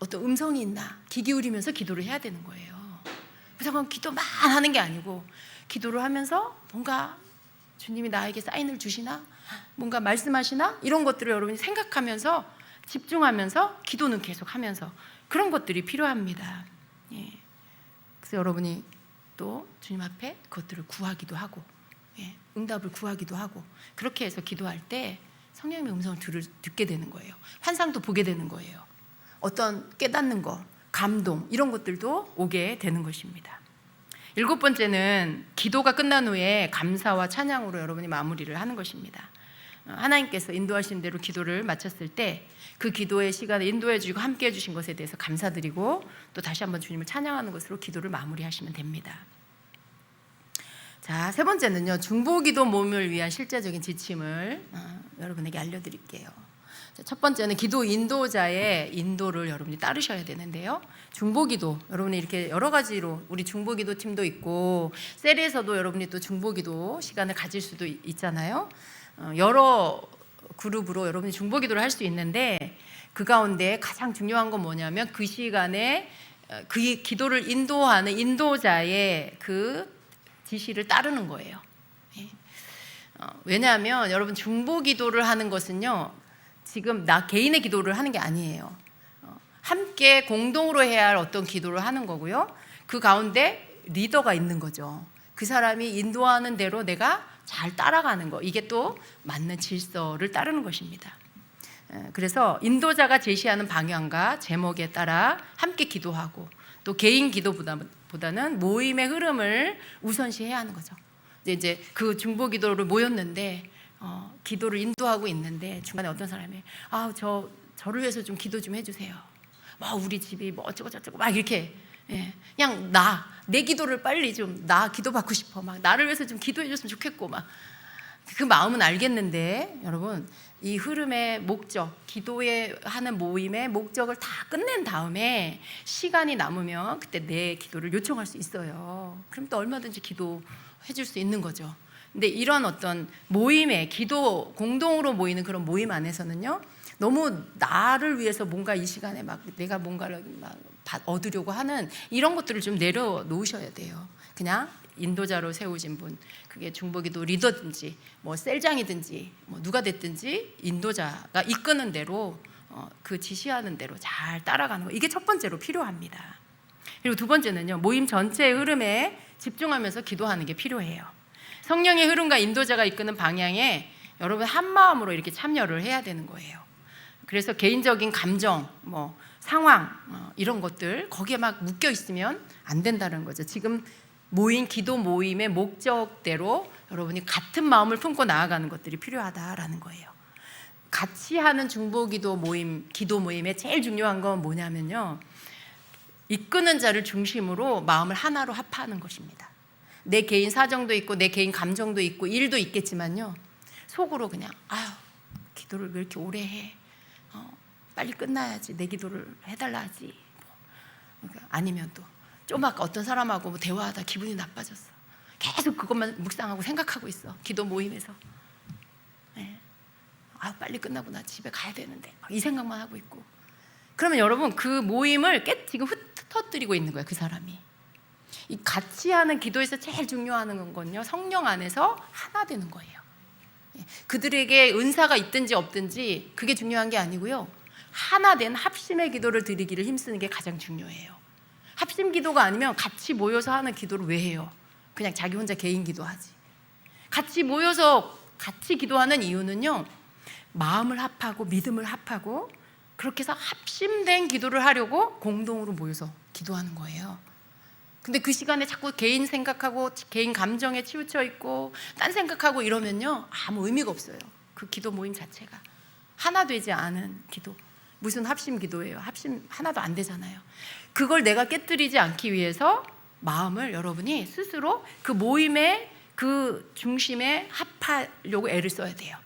어떤 음성이 있나 귀 기울이면서 기도를 해야 되는 거예요. 그래서 그냥 기도만 하는 게 아니고 기도를 하면서 뭔가 주님이 나에게 사인을 주시나, 뭔가 말씀하시나, 이런 것들을 여러분이 생각하면서 집중하면서 기도는 계속하면서 그런 것들이 필요합니다. 예. 그래서 여러분이 또 주님 앞에 그것들을 구하기도 하고, 응답을 구하기도 하고, 그렇게 해서 기도할 때 성령님의 음성을 듣게 되는 거예요. 환상도 보게 되는 거예요. 어떤 깨닫는 거, 감동, 이런 것들도 오게 되는 것입니다. 7번째는 기도가 끝난 후에 감사와 찬양으로 여러분이 마무리를 하는 것입니다. 하나님께서 인도하신 대로 기도를 마쳤을 때 그 기도의 시간에 인도해 주시고 함께 해 주신 것에 대해서 감사드리고 또 다시 한번 주님을 찬양하는 것으로 기도를 마무리하시면 됩니다. 자, 3번째는요, 중보기도 모임을 위한 실제적인 지침을 여러분에게 알려드릴게요. 첫 번째는 기도 인도자의 인도를 여러분이 따르셔야 되는데요, 중보기도 여러분이 이렇게 여러 가지로, 우리 중보기도 팀도 있고 셀에서도 여러분이 또 중보기도 시간을 가질 수도 있잖아요. 여러 그룹으로 여러분이 중보기도를 할 수 있는데 그 가운데 가장 중요한 건 뭐냐면 그 시간에 그 기도를 인도하는 인도자의 그 지시를 따르는 거예요. 왜냐하면 여러분 중보기도를 하는 것은요, 지금 나 개인의 기도를 하는 게 아니에요. 함께 공동으로 해야 할 어떤 기도를 하는 거고요. 그 가운데 리더가 있는 거죠. 그 사람이 인도하는 대로 내가 잘 따라가는 거, 이게 또 맞는 질서를 따르는 것입니다. 그래서 인도자가 제시하는 방향과 제목에 따라 함께 기도하고 또 개인 기도보다는 모임의 흐름을 우선시해야 하는 거죠. 이제 그 중보기도를 모였는데 기도를 인도하고 있는데 중간에 어떤 사람이 저를 위해서 좀 기도 좀 해주세요. 우리 집이 뭐 어쩌고 저쩌고 막 이렇게, 그냥 내 기도를 빨리 좀, 나 기도 받고 싶어, 막 나를 위해서 좀 기도해 줬으면 좋겠고, 막 그 마음은 알겠는데 여러분, 이 흐름의 목적, 기도에 하는 모임의 목적을 다 끝낸 다음에 시간이 남으면 그때 내 기도를 요청할 수 있어요. 그럼 또 얼마든지 기도해 줄 수 있는 거죠. 근데 이런 어떤 모임의 기도, 공동으로 모이는 그런 모임 안에서는요, 너무 나를 위해서 뭔가 이 시간에 막 내가 뭔가를 막 얻으려고 하는 이런 것들을 좀 내려놓으셔야 돼요. 그냥 인도자로 세우신 분, 그게 중보기도 리더든지 뭐 셀장이든지 뭐 누가 됐든지 인도자가 이끄는 대로 그 지시하는 대로 잘 따라가는 거, 이게 첫 번째로 필요합니다. 그리고 두 번째는요, 모임 전체의 흐름에 집중하면서 기도하는 게 필요해요. 성령의 흐름과 인도자가 이끄는 방향에 여러분 한 마음으로 이렇게 참여를 해야 되는 거예요. 그래서 개인적인 감정, 뭐 상황, 이런 것들 거기에 막 묶여 있으면 안 된다는 거죠. 지금 모인 기도 모임의 목적대로 여러분이 같은 마음을 품고 나아가는 것들이 필요하다라는 거예요. 같이 하는 중보기도 모임, 기도 모임에 제일 중요한 건 뭐냐면요, 이끄는 자를 중심으로 마음을 하나로 합하는 것입니다. 내 개인 사정도 있고 내 개인 감정도 있고 일도 있겠지만요, 속으로 그냥 아유, 기도를 왜 이렇게 오래 해? 빨리 끝나야지. 내 기도를 해달라 하지. 아니면 또 좀 아까 어떤 사람하고 뭐 대화하다 기분이 나빠졌어. 계속 그것만 묵상하고 생각하고 있어. 기도 모임에서. 네. 아, 빨리 끝나고 나 집에 가야 되는데 이 생각만 하고 있고. 그러면 여러분, 그 모임을 지금 흩어뜨리고 있는 거예요, 그 사람이. 이 같이 하는 기도에서 제일 중요한 건요, 성령 안에서 하나 되는 거예요. 그들에게 은사가 있든지 없든지 그게 중요한 게 아니고요, 하나 된 합심의 기도를 드리기를 힘쓰는 게 가장 중요해요. 합심 기도가 아니면 같이 모여서 하는 기도를 왜 해요? 그냥 자기 혼자 개인 기도하지. 같이 모여서 같이 기도하는 이유는요, 마음을 합하고 믿음을 합하고 그렇게 해서 합심된 기도를 하려고 공동으로 모여서 기도하는 거예요. 근데 그 시간에 자꾸 개인 생각하고 개인 감정에 치우쳐 있고 딴 생각하고 이러면요, 아무 의미가 없어요. 그 기도 모임 자체가 하나 되지 않은 기도. 무슨 합심 기도예요? 합심 하나도 안 되잖아요. 그걸 내가 깨뜨리지 않기 위해서 마음을 여러분이 스스로 그 모임의 그 중심에 합하려고 애를 써야 돼요.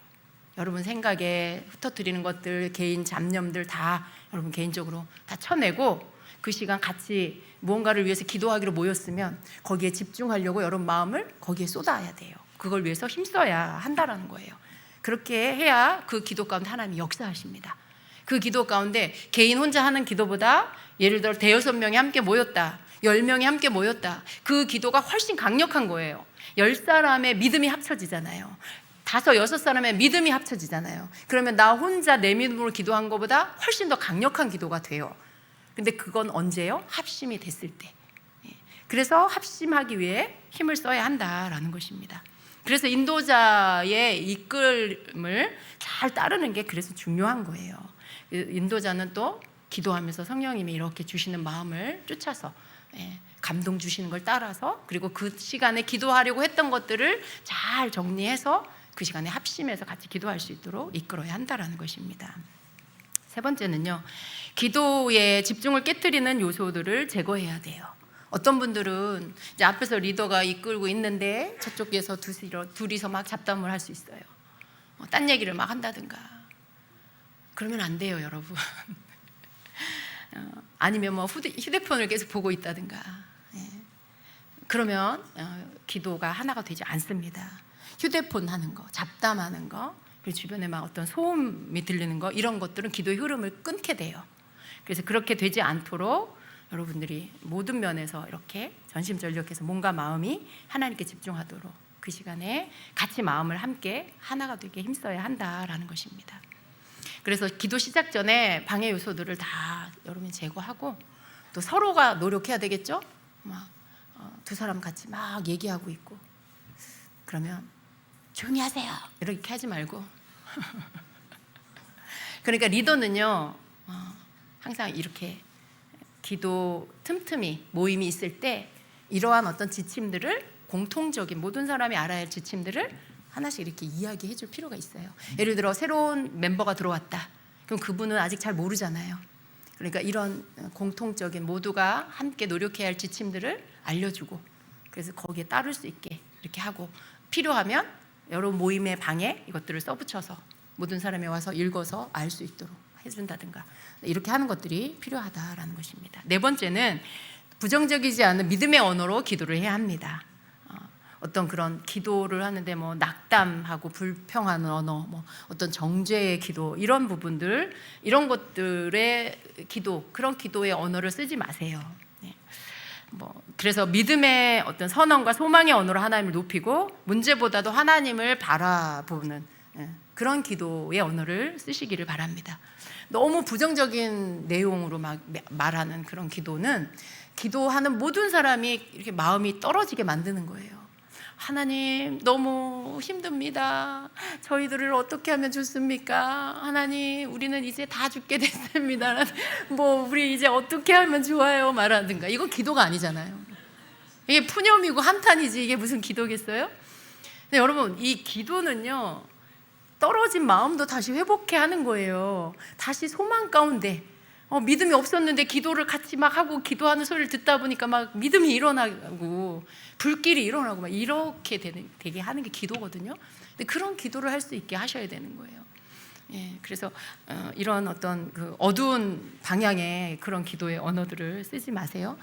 여러분 생각에 흩어뜨리는 것들, 개인 잡념들 다 여러분 개인적으로 다 쳐내고 그 시간 같이 무언가를 위해서 기도하기로 모였으면 거기에 집중하려고 여러분 마음을 거기에 쏟아야 돼요. 그걸 위해서 힘써야 한다라는 거예요. 그렇게 해야 그 기도 가운데 하나님이 역사하십니다. 그 기도 가운데 개인 혼자 하는 기도보다 예를 들어 5-6명이 함께 모였다, 10명이 함께 모였다, 그 기도가 훨씬 강력한 거예요. 10사람의 믿음이 합쳐지잖아요. 5-6사람의 믿음이 합쳐지잖아요. 그러면 나 혼자 내 믿음으로 기도한 것보다 훨씬 더 강력한 기도가 돼요. 근데 그건 언제요? 합심이 됐을 때. 그래서 합심하기 위해 힘을 써야 한다라는 것입니다. 그래서 인도자의 이끌음을 잘 따르는 게 그래서 중요한 거예요. 인도자는 또 기도하면서 성령님이 이렇게 주시는 마음을 쫓아서 감동 주시는 걸 따라서, 그리고 그 시간에 기도하려고 했던 것들을 잘 정리해서 그 시간에 합심해서 같이 기도할 수 있도록 이끌어야 한다라는 것입니다. 세 번째는요, 기도에 집중을 깨트리는 요소들을 제거해야 돼요. 어떤 분들은 이제 앞에서 리더가 이끌고 있는데 저쪽에서 둘이서 막 잡담을 할 수 있어요. 딴 얘기를 막 한다든가. 그러면 안 돼요, 여러분. 아니면 뭐 휴대폰을 계속 보고 있다든가. 그러면 기도가 하나가 되지 않습니다. 휴대폰 하는 거, 잡담하는 거, 그리고 주변에 막 어떤 소음이 들리는 거, 이런 것들은 기도의 흐름을 끊게 돼요. 그래서 그렇게 되지 않도록 여러분들이 모든 면에서 이렇게 전심전력해서 몸과 마음이 하나님께 집중하도록 그 시간에 같이 마음을 함께 하나가 되게 힘써야 한다라는 것입니다. 그래서 기도 시작 전에 방해 요소들을 다 여러분이 제거하고, 또 서로가 노력해야 되겠죠? 막 두 사람 같이 막 얘기하고 있고, 그러면 조용히 하세요 이렇게 하지 말고 그러니까 리더는요, 항상 이렇게 기도 틈틈이 모임이 있을 때 이러한 어떤 지침들을, 공통적인 모든 사람이 알아야 할 지침들을 하나씩 이렇게 이야기해 줄 필요가 있어요. 예를 들어 새로운 멤버가 들어왔다. 그럼 그분은 아직 잘 모르잖아요. 그러니까 이런 공통적인 모두가 함께 노력해야 할 지침들을 알려주고, 그래서 거기에 따를 수 있게 이렇게 하고, 필요하면 여러 모임의 방에 이것들을 써붙여서 모든 사람이 와서 읽어서 알 수 있도록 해준다든가, 이렇게 하는 것들이 필요하다라는 것입니다. 네 번째는 부정적이지 않은 믿음의 언어로 기도를 해야 합니다. 어떤 그런 기도를 하는데 뭐 낙담하고 불평하는 언어, 뭐 어떤 정죄의 기도, 이런 부분들, 이런 것들의 기도, 그런 기도의 언어를 쓰지 마세요. 그래서 믿음의 어떤 선언과 소망의 언어로 하나님을 높이고 문제보다도 하나님을 바라보는 그런 기도의 언어를 쓰시기를 바랍니다. 너무 부정적인 내용으로 막 말하는 그런 기도는 기도하는 모든 사람이 이렇게 마음이 떨어지게 만드는 거예요. 하나님 너무 힘듭니다. 저희들을 어떻게 하면 좋습니까? 하나님 우리는 이제 다 죽게 됐습니다. 뭐 우리 이제 어떻게 하면 좋아요? 말하든가. 이건 기도가 아니잖아요. 이게 푸념이고 한탄이지 이게 무슨 기도겠어요? 근데 여러분, 이 기도는요 떨어진 마음도 다시 회복해 하는 거예요. 다시 소망 가운데 믿음이 없었는데 기도를 같이 막 하고 기도하는 소리를 듣다 보니까 막 믿음이 일어나고 불길이 일어나고 막 이렇게 되게 하는 게 기도거든요. 근데 그런 기도를 할 수 있게 하셔야 되는 거예요. 예, 그래서 이런 어떤 그 어두운 방향의 그런 기도의 언어들을 쓰지 마세요.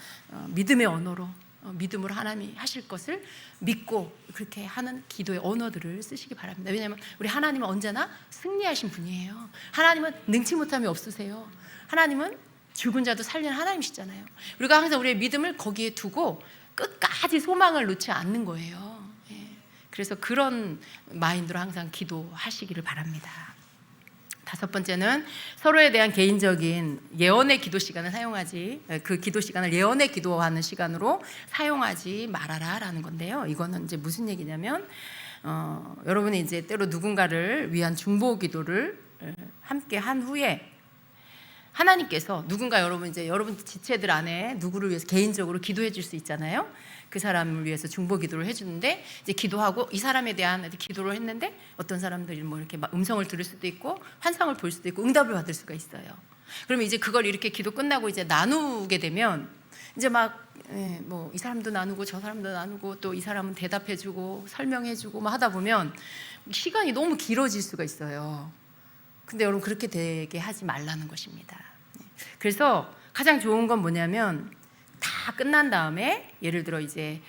믿음의 언어로 믿음으로 하나님이 하실 것을 믿고 그렇게 하는 기도의 언어들을 쓰시기 바랍니다. 왜냐하면 우리 하나님은 언제나 승리하신 분이에요. 하나님은 능치 못함이 없으세요. 하나님은 죽은 자도 살리는 하나님이시잖아요. 우리가 항상 우리의 믿음을 거기에 두고 끝까지 소망을 놓지 않는 거예요. 예, 그래서 그런 마인드로 항상 기도하시기를 바랍니다. 5번째는 서로에 대한 개인적인 예언의 기도 시간을 사용하지, 그 기도 시간을 예언의 기도하는 시간으로 사용하지 말아라라는 건데요. 이거는 이제 무슨 얘기냐면 여러분이 이제 때로 누군가를 위한 중보 기도를 함께 한 후에 하나님께서 누군가 여러분 지체들 안에 누구를 위해서 개인적으로 기도해 줄 수 있잖아요. 그 사람을 위해서 중보 기도를 해주는데 이제 기도하고 이 사람에 대한 기도를 했는데 어떤 사람들이 뭐 이렇게 막 음성을 들을 수도 있고 환상을 볼 수도 있고 응답을 받을 수가 있어요. 그러면 이제 그걸 이렇게 기도 끝나고 이제 나누게 되면 이제 막 뭐 이 사람도 나누고 저 사람도 나누고 또 이 사람은 대답해주고 설명해주고 막 하다 보면 시간이 너무 길어질 수가 있어요. 근데 여러분 그렇게 되게 하지 말라는 것입니다. 그래서 가장 좋은 건 뭐냐면 다 끝난 다음에 예를 들어 이제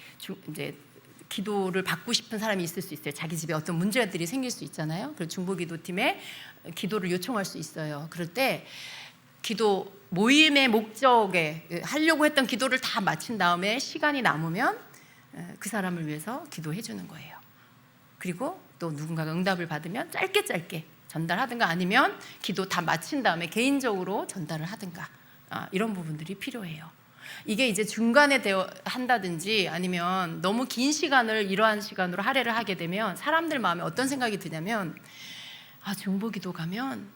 기도를 받고 싶은 사람이 있을 수 있어요. 자기 집에 어떤 문제들이 생길 수 있잖아요. 그래서 중보기도팀에 기도를 요청할 수 있어요. 그럴 때 기도 모임의 목적에 하려고 했던 기도를 다 마친 다음에 시간이 남으면 그 사람을 위해서 기도해 주는 거예요. 그리고 또 누군가가 응답을 받으면 짧게 전달하든가 아니면 기도 다 마친 다음에 개인적으로 전달을 하든가 이런 부분들이 필요해요. 이게 이제 중간에 한다든지 아니면 너무 긴 시간을 이러한 시간으로 할애를 하게 되면 사람들 마음에 어떤 생각이 드냐면 중보기도 가면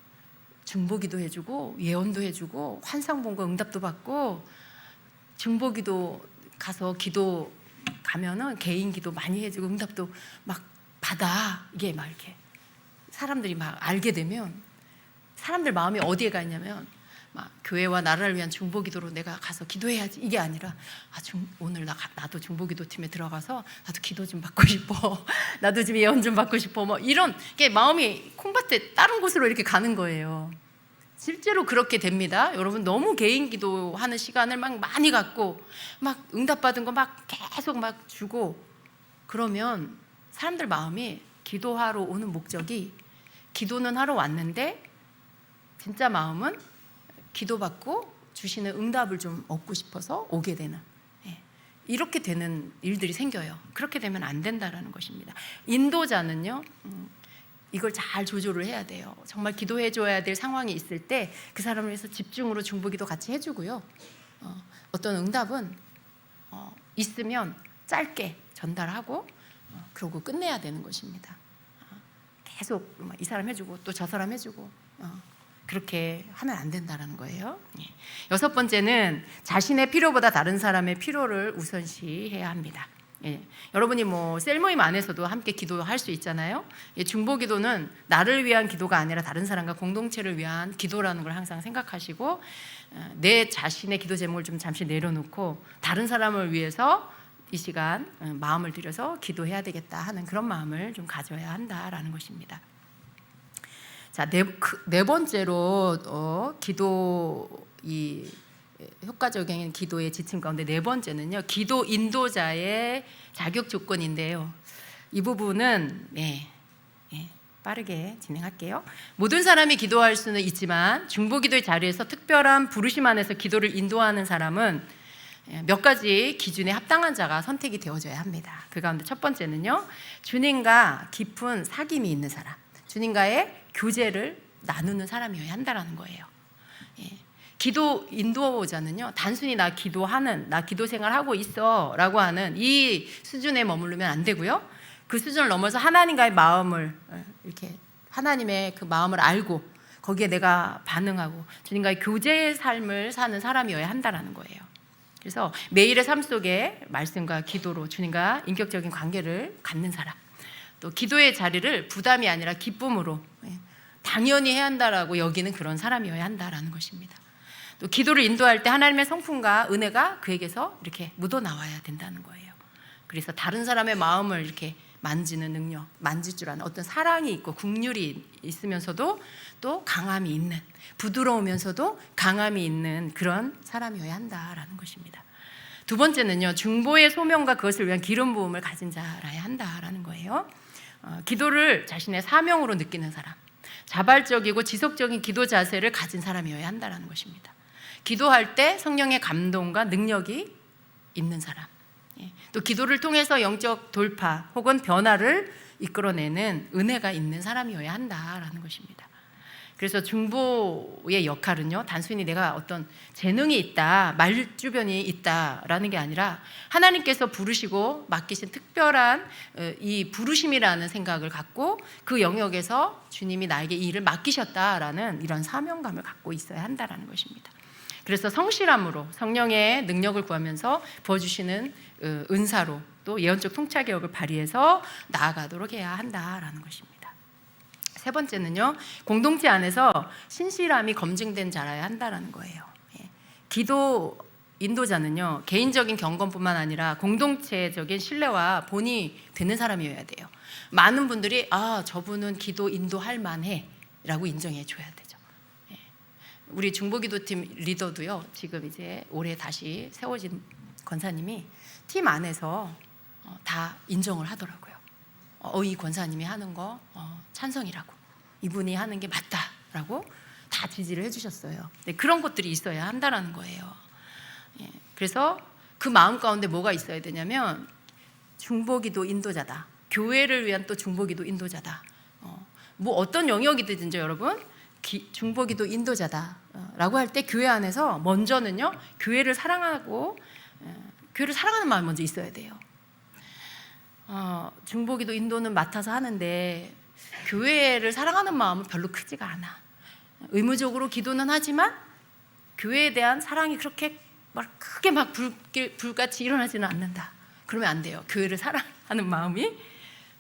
중보기도 해주고 예언도 해주고 환상 본 거 응답도 받고 중보기도 가서 기도 가면은 개인 기도 많이 해주고 응답도 막 받아. 이게 막 이렇게 사람들이 막 알게 되면 사람들 마음이 어디에 가 있냐면 막 교회와 나라를 위한 중보기도로 내가 가서 기도해야지 이게 아니라 오늘 나도 중보기도팀에 들어가서 나도 기도 좀 받고 싶어. 나도 좀 예언 좀 받고 싶어. 뭐 이런 게 마음이 콩밭에 다른 곳으로 이렇게 가는 거예요. 실제로 그렇게 됩니다. 여러분 너무 개인 기도하는 시간을 막 많이 갖고 막 응답받은 거 막 계속 막 주고 그러면 사람들 마음이 기도하러 오는 목적이 기도는 하러 왔는데 진짜 마음은 기도받고 주시는 응답을 좀 얻고 싶어서 오게 되는 이렇게 되는 일들이 생겨요. 그렇게 되면 안 된다라는 것입니다. 인도자는요 이걸 잘 조절을 해야 돼요. 정말 기도해 줘야 될 상황이 있을 때 그 사람을 위해서 집중으로 중보기도 같이 해주고요. 어떤 응답은 있으면 짧게 전달하고 그러고 끝내야 되는 것입니다. 계속 이 사람 해주고 또 저 사람 해주고 그렇게 하면 안 된다는 거예요. 6번째는 자신의 필요보다 다른 사람의 필요를 우선시해야 합니다. 여러분이 뭐 셀모임 안에서도 함께 기도할 수 있잖아요. 중보기도는 나를 위한 기도가 아니라 다른 사람과 공동체를 위한 기도라는 걸 항상 생각하시고 내 자신의 기도 제목을 좀 잠시 내려놓고 다른 사람을 위해서 이 시간 마음을 들여서 기도해야 되겠다 하는 그런 마음을 좀 가져야 한다라는 것입니다. 자, 네 번째로 기도 효과적인 기도의 지침 가운데 네 번째는요. 기도 인도자의 자격 조건인데요. 이 부분은 빠르게 진행할게요. 모든 사람이 기도할 수는 있지만 중보기도의 자리에서 특별한 부르심 안에서 기도를 인도하는 사람은 몇 가지 기준에 합당한 자가 선택이 되어져야 합니다. 그 가운데 첫 번째는요. 주님과 깊은 사귐이 있는 사람, 주님과의 교제를 나누는 사람이어야 한다는 거예요. 기도 인도자는요. 단순히 나 기도 생활하고 있어 라고 하는 이 수준에 머무르면 안 되고요. 그 수준을 넘어서 하나님과의 마음을 이렇게 하나님의 그 마음을 알고 거기에 내가 반응하고 주님과의 교제의 삶을 사는 사람이어야 한다는 거예요. 그래서 매일의 삶 속에 말씀과 기도로 주님과 인격적인 관계를 갖는 사람, 또 기도의 자리를 부담이 아니라 기쁨으로 당연히 해야 한다라고 여기는 그런 사람이어야 한다라는 것입니다. 또 기도를 인도할 때 하나님의 성품과 은혜가 그에게서 이렇게 묻어나와야 된다는 거예요. 그래서 다른 사람의 마음을 이렇게 만지는 능력, 만질 줄 아는 어떤 사랑이 있고 긍휼이 있으면서도 또 강함이 있는, 부드러우면서도 강함이 있는 그런 사람이어야 한다라는 것입니다. 두 번째는요, 중보의 소명과 그것을 위한 기름 부음을 가진 자라야 한다라는 거예요. 기도를 자신의 사명으로 느끼는 사람, 자발적이고 지속적인 기도 자세를 가진 사람이어야 한다라는 것입니다. 기도할 때 성령의 감동과 능력이 있는 사람, 또 기도를 통해서 영적 돌파 혹은 변화를 이끌어내는 은혜가 있는 사람이어야 한다라는 것입니다. 그래서 중보의 역할은요, 단순히 내가 어떤 재능이 있다, 말주변이 있다라는 게 아니라 하나님께서 부르시고 맡기신 특별한 이 부르심이라는 생각을 갖고 그 영역에서 주님이 나에게 이 일을 맡기셨다라는 이런 사명감을 갖고 있어야 한다라는 것입니다. 그래서 성실함으로 성령의 능력을 구하면서 부어주시는 은사로 또 예언적 통찰력을 발휘해서 나아가도록 해야 한다라는 것입니다. 세 번째는요, 공동체 안에서 신실함이 검증된 자라야 한다라는 거예요. 기도 인도자는요, 개인적인 경건뿐만 아니라 공동체적인 신뢰와 본이 되는 사람이어야 돼요. 많은 분들이 저분은 기도 인도할 만해 라고 인정해 줘야 되죠. 우리 중보기도팀 리더도요, 지금 이제 올해 다시 세워진 권사님이 팀 안에서 다 인정을 하더라고요. 이 권사님이 하는 거 찬성이라고, 이분이 하는 게 맞다라고 다 지지를 해주셨어요. 그런 것들이 있어야 한다라는 거예요. 그래서 그 마음 가운데 뭐가 있어야 되냐면 중보기도 인도자다, 교회를 위한 또 중보기도 인도자다. 뭐 어떤 영역이든지 여러분 중보기도 인도자다라고 할 때 교회 안에서 먼저는요, 교회를 사랑하고 교회를 사랑하는 마음이 먼저 있어야 돼요. 중보기도 인도는 맡아서 하는데 교회를 사랑하는 마음은 별로 크지가 않아. 의무적으로 기도는 하지만 교회에 대한 사랑이 그렇게 막 크게 막 불같이 일어나지는 않는다. 그러면 안 돼요. 교회를 사랑하는 마음이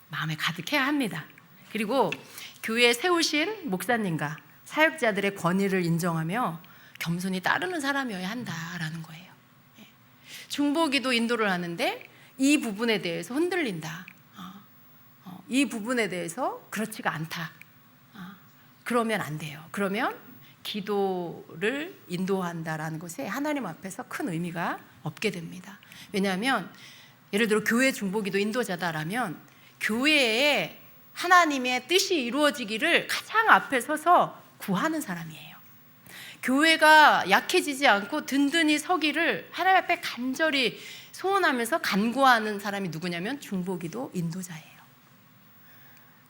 마음에 가득해야 합니다. 그리고 교회에 세우신 목사님과 사역자들의 권위를 인정하며 겸손히 따르는 사람이어야 한다라는 거예요. 중보기도 인도를 하는데 이 부분에 대해서 흔들린다, 이 부분에 대해서 그렇지가 않다, 그러면 안 돼요. 그러면 기도를 인도한다라는 것에 하나님 앞에서 큰 의미가 없게 됩니다. 왜냐하면 예를 들어 교회 중보기도 인도자다라면 교회에 하나님의 뜻이 이루어지기를 가장 앞에 서서 구하는 사람이에요. 교회가 약해지지 않고 든든히 서기를 하나님 앞에 간절히 소원하면서 간구하는 사람이 누구냐면 중보기도 인도자예요.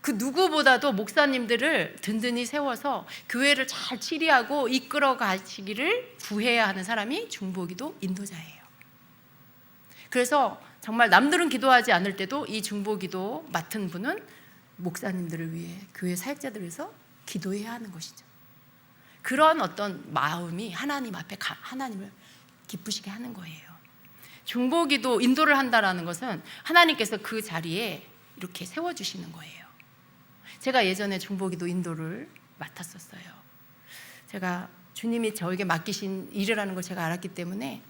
그 누구보다도 목사님들을 든든히 세워서 교회를 잘 치리하고 이끌어 가시기를 구해야 하는 사람이 중보기도 인도자예요. 그래서 정말 남들은 기도하지 않을 때도 이 중보기도 맡은 분은 목사님들을 위해, 교회 사역자들을 위해서 기도해야 하는 것이죠. 그런 어떤 마음이 하나님 앞에 하나님을 기쁘시게 하는 거예요. 중보기도 인도를 한다라는 것은 하나님께서 그 자리에 이렇게 세워주시는 거예요. 제가 예전에 중보기도 인도를 맡았었어요. 제가 주님이 저에게 맡기신 일이라는 걸 제가 알았기 때문에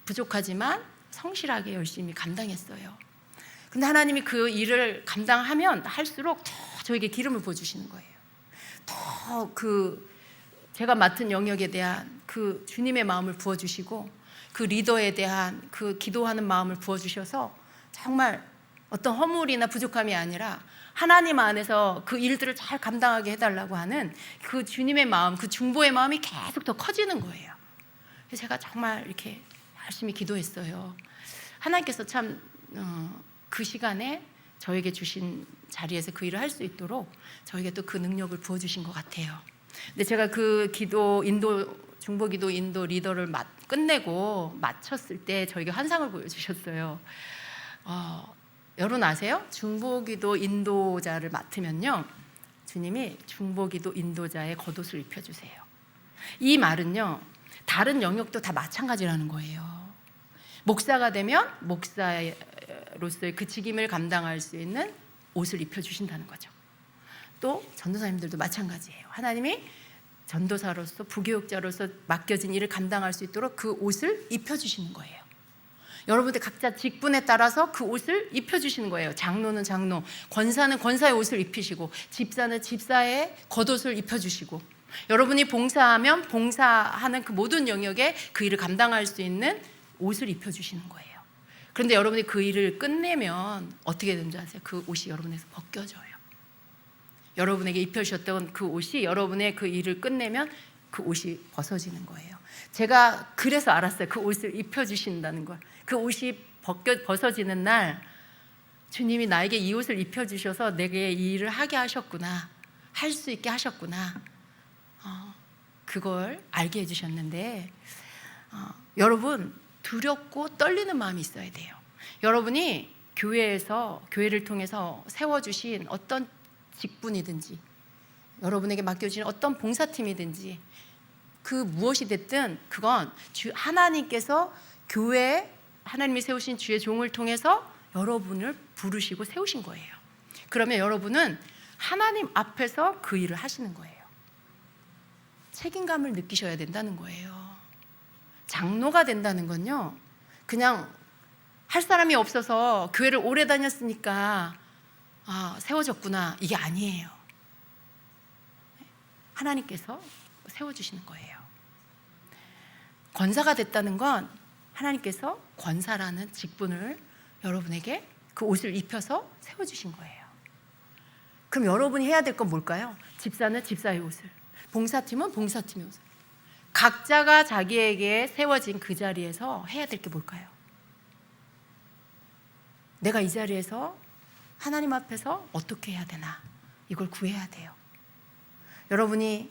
부족하지만 성실하게 열심히 감당했어요. 근데 하나님이 그 일을 감당하면 할수록 더 저에게 기름을 부어주시는 거예요. 더 제가 맡은 영역에 대한 그 주님의 마음을 부어주시고 그 리더에 대한 그 기도하는 마음을 부어주셔서 정말 어떤 허물이나 부족함이 아니라 하나님 안에서 그 일들을 잘 감당하게 해달라고 하는 그 주님의 마음, 그 중보의 마음이 계속 더 커지는 거예요. 그래서 제가 정말 이렇게 열심히 기도했어요. 하나님께서 참 그 시간에 저에게 주신 자리에서 그 일을 할 수 있도록 저에게 또 그 능력을 부어주신 것 같아요. 근데 제가 그 중보기도 인도 리더를 끝내고 마쳤을 때 저에게 환상을 보여주셨어요. 여러분 아세요? 중보기도 인도자를 맡으면요, 주님이 중보기도 인도자의 겉옷을 입혀주세요. 이 말은요, 다른 영역도 다 마찬가지라는 거예요. 목사가 되면 목사로서의 그 직임을 감당할 수 있는 옷을 입혀주신다는 거죠. 또 전도사님들도 마찬가지예요. 하나님이 전도사로서 부교육자로서 맡겨진 일을 감당할 수 있도록 그 옷을 입혀주시는 거예요. 여러분들 각자 직분에 따라서 그 옷을 입혀주시는 거예요. 장로는 장로, 권사는 권사의 옷을 입히시고, 집사는 집사의 겉옷을 입혀주시고, 여러분이 봉사하면 봉사하는 그 모든 영역에 그 일을 감당할 수 있는 옷을 입혀주시는 거예요. 그런데 여러분이 그 일을 끝내면 어떻게 되는지 아세요? 그 옷이 여러분에서 벗겨져요. 여러분에게 입혀주셨던 그 옷이 여러분의 그 일을 끝내면 그 옷이 벗어지는 거예요. 제가 그래서 알았어요. 그 옷을 입혀주신다는 걸. 그 옷이 벗어지는 날 주님이 나에게 이 옷을 입혀주셔서 내게 이 일을 하게 하셨구나, 할 수 있게 하셨구나, 그걸 알게 해주셨는데, 여러분 두렵고 떨리는 마음이 있어야 돼요. 여러분이 교회를 통해서 세워주신 어떤 직분이든지, 여러분에게 맡겨주신 어떤 봉사팀이든지, 그 무엇이 됐든 그건 하나님께서 교회에 하나님이 세우신 주의 종을 통해서 여러분을 부르시고 세우신 거예요. 그러면 여러분은 하나님 앞에서 그 일을 하시는 거예요. 책임감을 느끼셔야 된다는 거예요. 장로가 된다는 건요, 그냥 할 사람이 없어서 교회를 오래 다녔으니까 세워졌구나, 이게 아니에요. 하나님께서 세워주시는 거예요. 권사가 됐다는 건 하나님께서 권사라는 직분을 여러분에게 그 옷을 입혀서 세워주신 거예요. 그럼 여러분이 해야 될 건 뭘까요? 집사는 집사의 옷을, 봉사팀은 봉사팀의 옷을, 각자가 자기에게 세워진 그 자리에서 해야 될 게 뭘까요? 내가 이 자리에서 하나님 앞에서 어떻게 해야 되나, 이걸 구해야 돼요. 여러분이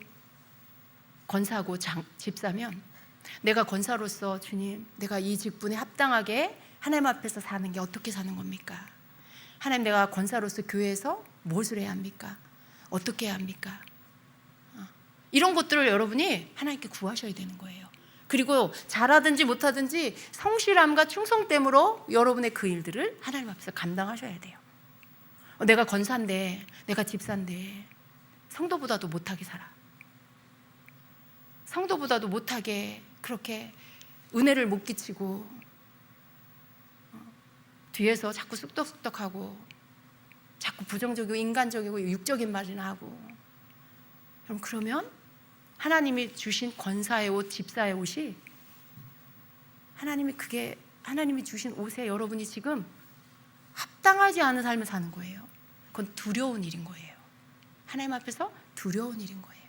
권사고 집사면 내가 권사로서 주님, 내가 이 직분에 합당하게 하나님 앞에서 사는 게 어떻게 사는 겁니까? 하나님, 내가 권사로서 교회에서 무엇을 해야 합니까? 어떻게 해야 합니까? 이런 것들을 여러분이 하나님께 구하셔야 되는 거예요. 그리고 잘하든지 못하든지 성실함과 충성됨으로 여러분의 그 일들을 하나님 앞에서 감당하셔야 돼요. 내가 권사인데, 내가 집사인데 성도보다도 못하게 살아, 성도보다도 못하게 그렇게 은혜를 못 끼치고 뒤에서 자꾸 쑥덕쑥덕하고 자꾸 부정적이고 인간적이고 육적인 말이나 하고, 그러면 하나님이 주신 권사의 옷, 집사의 옷이 하나님이 주신 옷에 여러분이 지금 합당하지 않은 삶을 사는 거예요. 그건 두려운 일인 거예요. 하나님 앞에서 두려운 일인 거예요.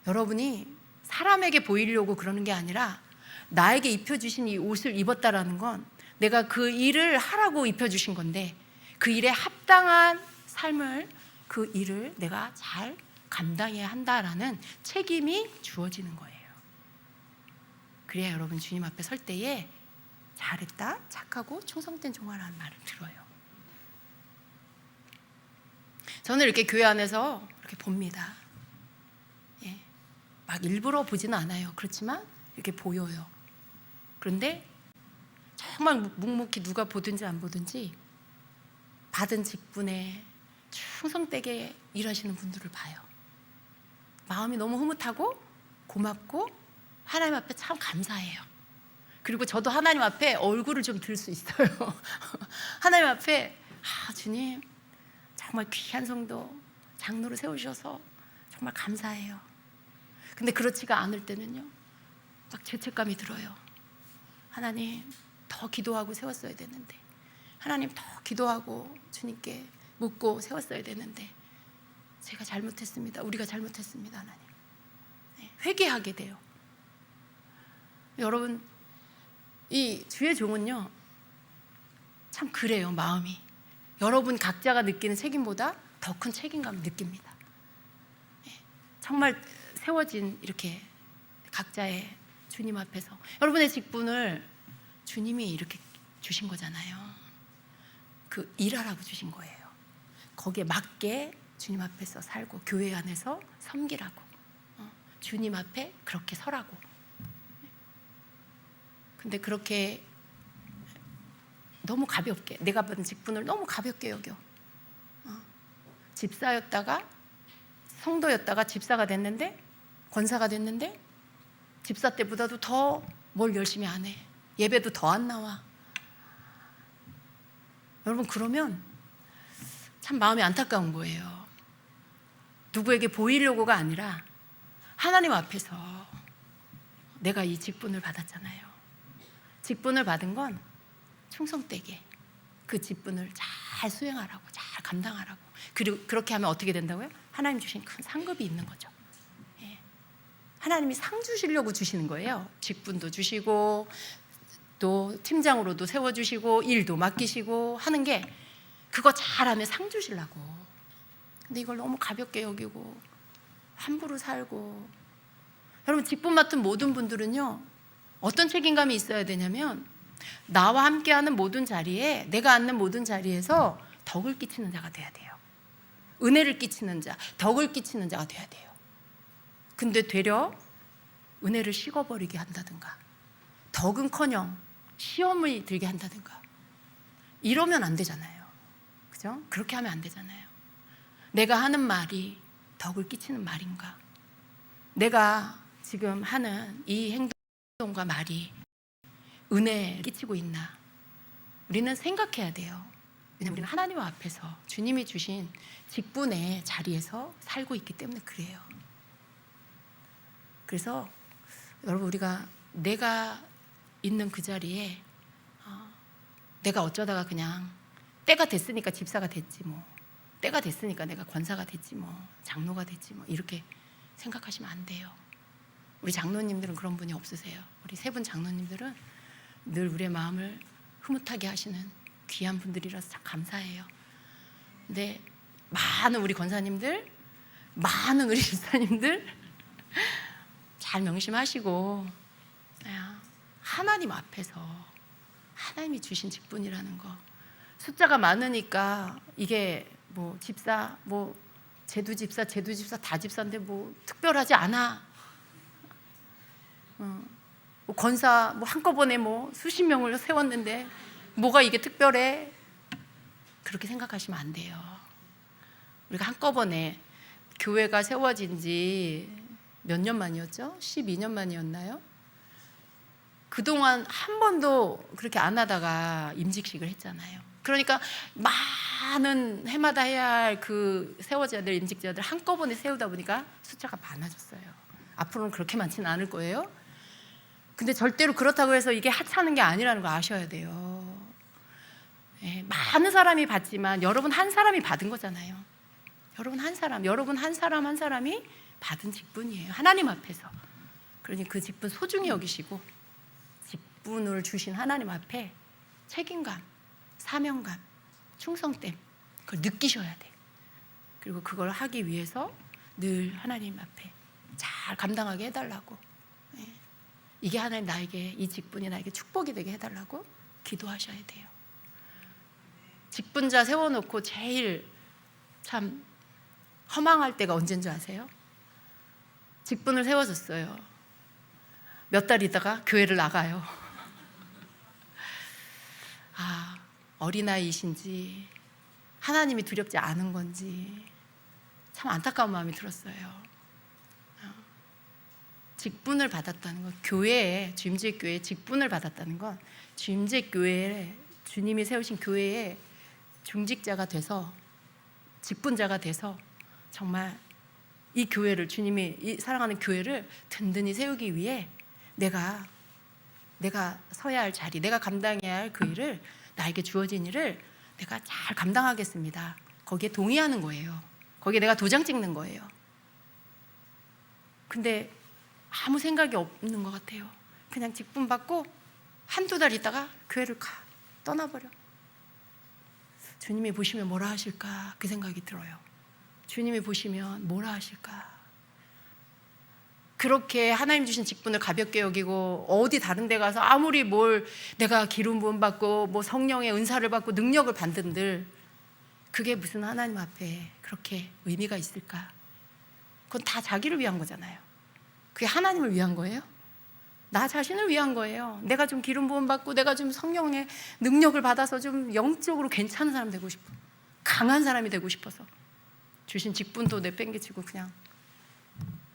여러분이 사람에게 보이려고 그러는 게 아니라 나에게 입혀주신 이 옷을 입었다라는 건 내가 그 일을 하라고 입혀주신 건데, 그 일에 합당한 삶을, 그 일을 내가 잘 감당해야 한다라는 책임이 주어지는 거예요. 그래야 여러분 주님 앞에 설 때에 잘했다, 착하고 충성된 종아라는 말을 들어요. 저는 이렇게 교회 안에서 이렇게 봅니다. 막 일부러 보지는 않아요. 그렇지만 이렇게 보여요. 그런데 정말 묵묵히 누가 보든지 안 보든지 받은 직분에 충성되게 일하시는 분들을 봐요. 마음이 너무 흐뭇하고 고맙고 하나님 앞에 참 감사해요. 그리고 저도 하나님 앞에 얼굴을 좀 들 수 있어요. 하나님 앞에 주님, 정말 귀한 성도 장로로 세우셔서 정말 감사해요. 근데 그렇지가 않을 때는요, 막 죄책감이 들어요. 하나님, 더 기도하고 세웠어야 되는데, 하나님, 더 기도하고 주님께 묻고 세웠어야 되는데 제가 잘못했습니다. 우리가 잘못했습니다. 하나님. 회개하게 돼요. 여러분, 이 주의 종은요, 참 그래요. 마음이 여러분 각자가 느끼는 책임보다 더 큰 책임감을 느낍니다. 정말 세워진 이렇게 각자의 주님 앞에서 여러분의 직분을 주님이 이렇게 주신 거잖아요. 그 일하라고 주신 거예요. 거기에 맞게 주님 앞에서 살고 교회 안에서 섬기라고, 주님 앞에 그렇게 서라고. 근데 그렇게 너무 가볍게, 내가 받은 직분을 너무 가볍게 여겨. 집사였다가 성도였다가 집사가 됐는데, 권사가 됐는데 집사 때보다도 더 뭘 열심히 안 해. 예배도 더 안 나와. 여러분, 그러면 참 마음이 안타까운 거예요. 누구에게 보이려고가 아니라 하나님 앞에서 내가 이 직분을 받았잖아요. 직분을 받은 건 충성되게 그 직분을 잘 수행하라고, 잘 감당하라고. 그리고 그렇게 하면 어떻게 된다고요? 하나님 주신 큰 상급이 있는 거죠. 예. 하나님이 상 주시려고 주시는 거예요. 직분도 주시고 또 팀장으로도 세워주시고 일도 맡기시고 하는 게, 그거 잘하면 상 주시려고. 근데 이걸 너무 가볍게 여기고 함부로 살고. 여러분, 직분 맡은 모든 분들은요, 어떤 책임감이 있어야 되냐면, 나와 함께하는 모든 자리에, 내가 앉는 모든 자리에서 덕을 끼치는 자가 돼야 돼요. 은혜를 끼치는 자, 덕을 끼치는 자가 돼야 돼요. 근데 되려 은혜를 식어버리게 한다든가, 덕은커녕 시험을 들게 한다든가, 이러면 안 되잖아요. 그죠? 그렇게 하면 안 되잖아요. 내가 하는 말이 덕을 끼치는 말인가? 내가 지금 하는 이 행동과 말이 은혜를 끼치고 있나? 우리는 생각해야 돼요. 왜냐하면 우리는 하나님 앞에서 주님이 주신 직분의 자리에서 살고 있기 때문에 그래요. 그래서 여러분, 우리가 내가 있는 그 자리에 내가 어쩌다가 그냥 때가 됐으니까 집사가 됐지 뭐, 때가 됐으니까 내가 권사가 됐지 뭐, 장로가 됐지 뭐, 이렇게 생각하시면 안 돼요. 우리 장로님들은 그런 분이 없으세요. 우리 세 분 장로님들은 늘 우리의 마음을 흐뭇하게 하시는 귀한 분들이라서 참 감사해요. 근데 많은 우리 권사님들, 많은 우리 집사님들 잘 명심하시고, 하나님 앞에서 하나님이 주신 직분이라는 거, 숫자가 많으니까 이게 뭐 집사, 뭐 제두집사 다 집사인데 뭐 특별하지 않아. 뭐 권사 뭐 한꺼번에 뭐 수십 명을 세웠는데 뭐가 이게 특별해? 그렇게 생각하시면 안 돼요. 우리가 한꺼번에 교회가 세워진 지 몇 년 만이었죠? 12년 만이었나요? 그동안 한 번도 그렇게 안 하다가 임직식을 했잖아요. 그러니까 많은 해마다 해야 할 그 세워져야 될 임직자들 한꺼번에 세우다 보니까 숫자가 많아졌어요. 앞으로는 그렇게 많지는 않을 거예요. 근데 절대로 그렇다고 해서 이게 하찮은 게 아니라는 거 아셔야 돼요. 예, 많은 사람이 받지만 여러분 한 사람이 받은 거잖아요. 여러분 한 사람 한 사람이 받은 직분이에요. 하나님 앞에서. 그러니 그 직분 소중히 여기시고, 직분을 주신 하나님 앞에 책임감, 사명감, 충성됨, 그걸 느끼셔야 돼요. 그리고 그걸 하기 위해서 늘 하나님 앞에 잘 감당하게 해달라고, 이게 하나님 나에게, 이 직분이 나에게 축복이 되게 해달라고 기도하셔야 돼요. 직분자 세워놓고 제일 참 허망할 때가 언제인 줄 아세요? 직분을 세워줬어요. 몇 달 있다가 교회를 나가요. 어린아이이신지 하나님이 두렵지 않은 건지 참 안타까운 마음이 들었어요. 직분을 받았다는 건, 교회에, 주임제교회에 직분을 받았다는 건, 주임제교회에, 주님이 세우신 교회에 중직자가 돼서, 직분자가 돼서 정말 이 교회를, 주님이 이 사랑하는 교회를 든든히 세우기 위해 내가 서야 할 자리, 내가 감당해야 할 그 일을, 나에게 주어진 일을 내가 잘 감당하겠습니다. 거기에 동의하는 거예요. 거기에 내가 도장 찍는 거예요. 근데 아무 생각이 없는 것 같아요. 그냥 직분 받고 한두 달 있다가 교회를 떠나버려. 주님이 보시면 뭐라 하실까, 그 생각이 들어요. 주님이 보시면 뭐라 하실까. 그렇게 하나님 주신 직분을 가볍게 여기고 어디 다른 데 가서 아무리 뭘 내가 기름 부음 받고 뭐 성령의 은사를 받고 능력을 받든들, 그게 무슨 하나님 앞에 그렇게 의미가 있을까? 그건 다 자기를 위한 거잖아요. 그게 하나님을 위한 거예요? 나 자신을 위한 거예요. 내가 좀 기름 부음 받고 내가 좀 성령의 능력을 받아서 좀 영적으로 괜찮은 사람 되고 싶어. 강한 사람이 되고 싶어서 주신 직분도 내팽개치고 그냥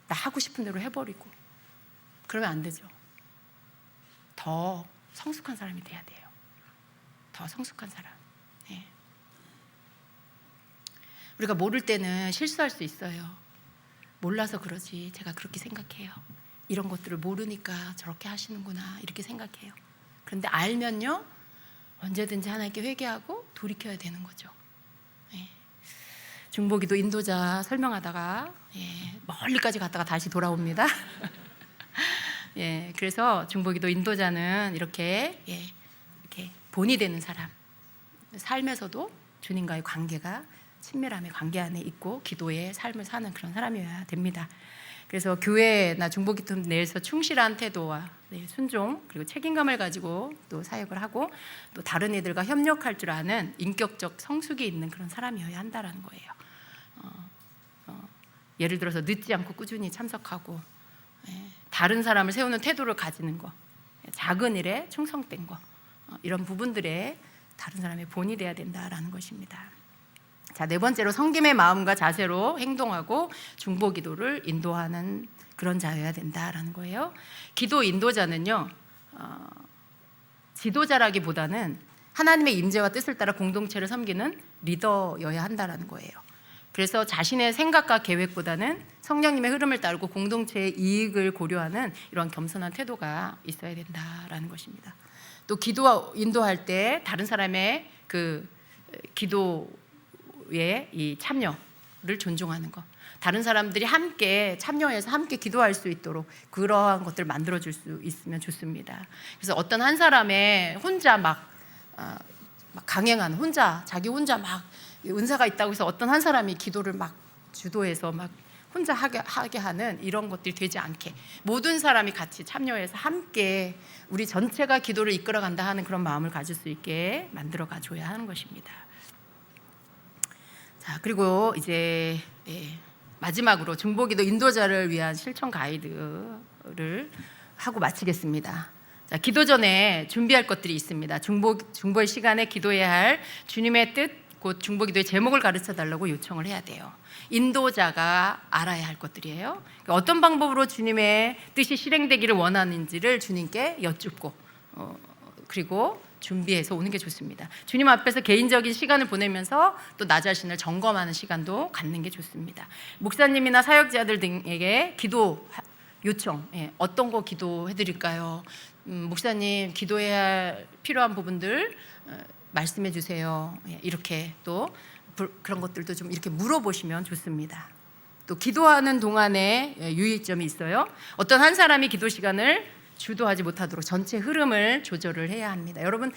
나 하고 싶은 대로 해버리고 그러면 안 되죠. 더 성숙한 사람이 돼야 돼요. 더 성숙한 사람. 네. 우리가 모를 때는 실수할 수 있어요. 몰라서 그러지 제가 그렇게 생각해요. 이런 것들을 모르니까 저렇게 하시는구나 이렇게 생각해요. 그런데 알면요 언제든지 하나님께 회개하고 돌이켜야 되는 거죠. 예. 중보기도 인도자 설명하다가 멀리까지 갔다가 다시 돌아옵니다. 그래서 중보기도 인도자는 이렇게 본이 되는 사람, 삶에서도 주님과의 관계가 친밀함의 관계 안에 있고 기도의 삶을 사는 그런 사람이어야 됩니다. 그래서 교회나 중보기도 내에서 충실한 태도와 순종 그리고 책임감을 가지고 또 사역을 하고 또 다른 이들과 협력할 줄 아는 인격적 성숙이 있는 그런 사람이어야 한다라는 거예요. 예를 들어서 늦지 않고 꾸준히 참석하고 다른 사람을 세우는 태도를 가지는 거, 작은 일에 충성된 거, 이런 부분들에 다른 사람의 본이 돼야 된다라는 것입니다. 자, 네 번째로 섬김의 마음과 자세로 행동하고 중보기도를 인도하는 그런 자여야 된다라는 거예요. 기도 인도자는요 지도자라기보다는 하나님의 임재와 뜻을 따라 공동체를 섬기는 리더여야 한다라는 거예요. 그래서 자신의 생각과 계획보다는 성령님의 흐름을 따르고 공동체의 이익을 고려하는 이런 겸손한 태도가 있어야 된다라는 것입니다. 또 기도 인도할 때 다른 사람의 그 기도의 이 참여를 존중하는 것, 다른 사람들이 함께 참여해서 함께 기도할 수 있도록 그러한 것들을 만들어줄 수 있으면 좋습니다. 그래서 어떤 한 사람의 혼자 막 강행하는 자기 혼자 막 은사가 있다고 해서 어떤 한 사람이 기도를 막 주도해서 막 혼자 하게 하는 이런 것들이 되지 않게 모든 사람이 같이 참여해서 함께 우리 전체가 기도를 이끌어간다 하는 그런 마음을 가질 수 있게 만들어가 줘야 하는 것입니다. 자, 그리고 이제 마지막으로 중보기도 인도자를 위한 실천 가이드를 하고 마치겠습니다. 자, 기도 전에 준비할 것들이 있습니다. 중보의 시간에 기도해야 할 주님의 뜻, 곧 중보기도의 제목을 가르쳐 달라고 요청을 해야 돼요. 인도자가 알아야 할 것들이에요. 어떤 방법으로 주님의 뜻이 실행되기를 원하는지를 주님께 여쭙고 그리고 준비해서 오는 게 좋습니다. 주님 앞에서 개인적인 시간을 보내면서 또 나 자신을 점검하는 시간도 갖는 게 좋습니다. 목사님이나 사역자들 등에게 기도 요청, 어떤 거 기도해 드릴까요? 목사님 기도해야 할 필요한 부분들 말씀해 주세요. 이렇게 또 그런 것들도 좀 이렇게 물어보시면 좋습니다. 또 기도하는 동안에 유의점이 있어요. 어떤 한 사람이 기도 시간을 주도하지 못하도록 전체 흐름을 조절을 해야 합니다. 여러분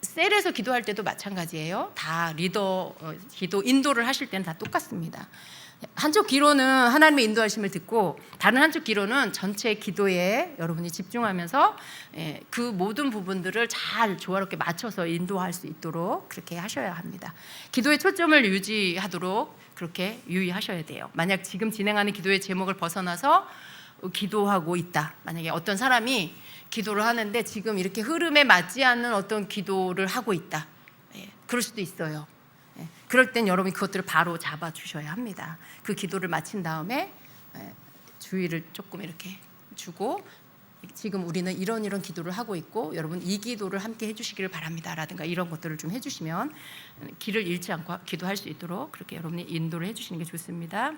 셀에서 기도할 때도 마찬가지예요. 다 리더 기도 인도를 하실 때는 다 똑같습니다. 한쪽 귀로는 하나님의 인도하심을 듣고 다른 한쪽 귀로는 전체 기도에 여러분이 집중하면서 그 모든 부분들을 잘 조화롭게 맞춰서 인도할 수 있도록 그렇게 하셔야 합니다. 기도의 초점을 유지하도록 그렇게 유의하셔야 돼요. 만약 지금 진행하는 기도의 제목을 벗어나서 기도하고 있다. 만약에 어떤 사람이 기도를 하는데 지금 이렇게 흐름에 맞지 않는 어떤 기도를 하고 있다. 그럴 수도 있어요. 그럴 땐 여러분이 그것들을 바로 잡아주셔야 합니다. 그 기도를 마친 다음에 주의를 조금 이렇게 주고 지금 우리는 이런 기도를 하고 있고 여러분 이 기도를 함께 해주시기를 바랍니다 라든가 이런 것들을 좀 해주시면 길을 잃지 않고 기도할 수 있도록 그렇게 여러분이 인도를 해주시는 게 좋습니다.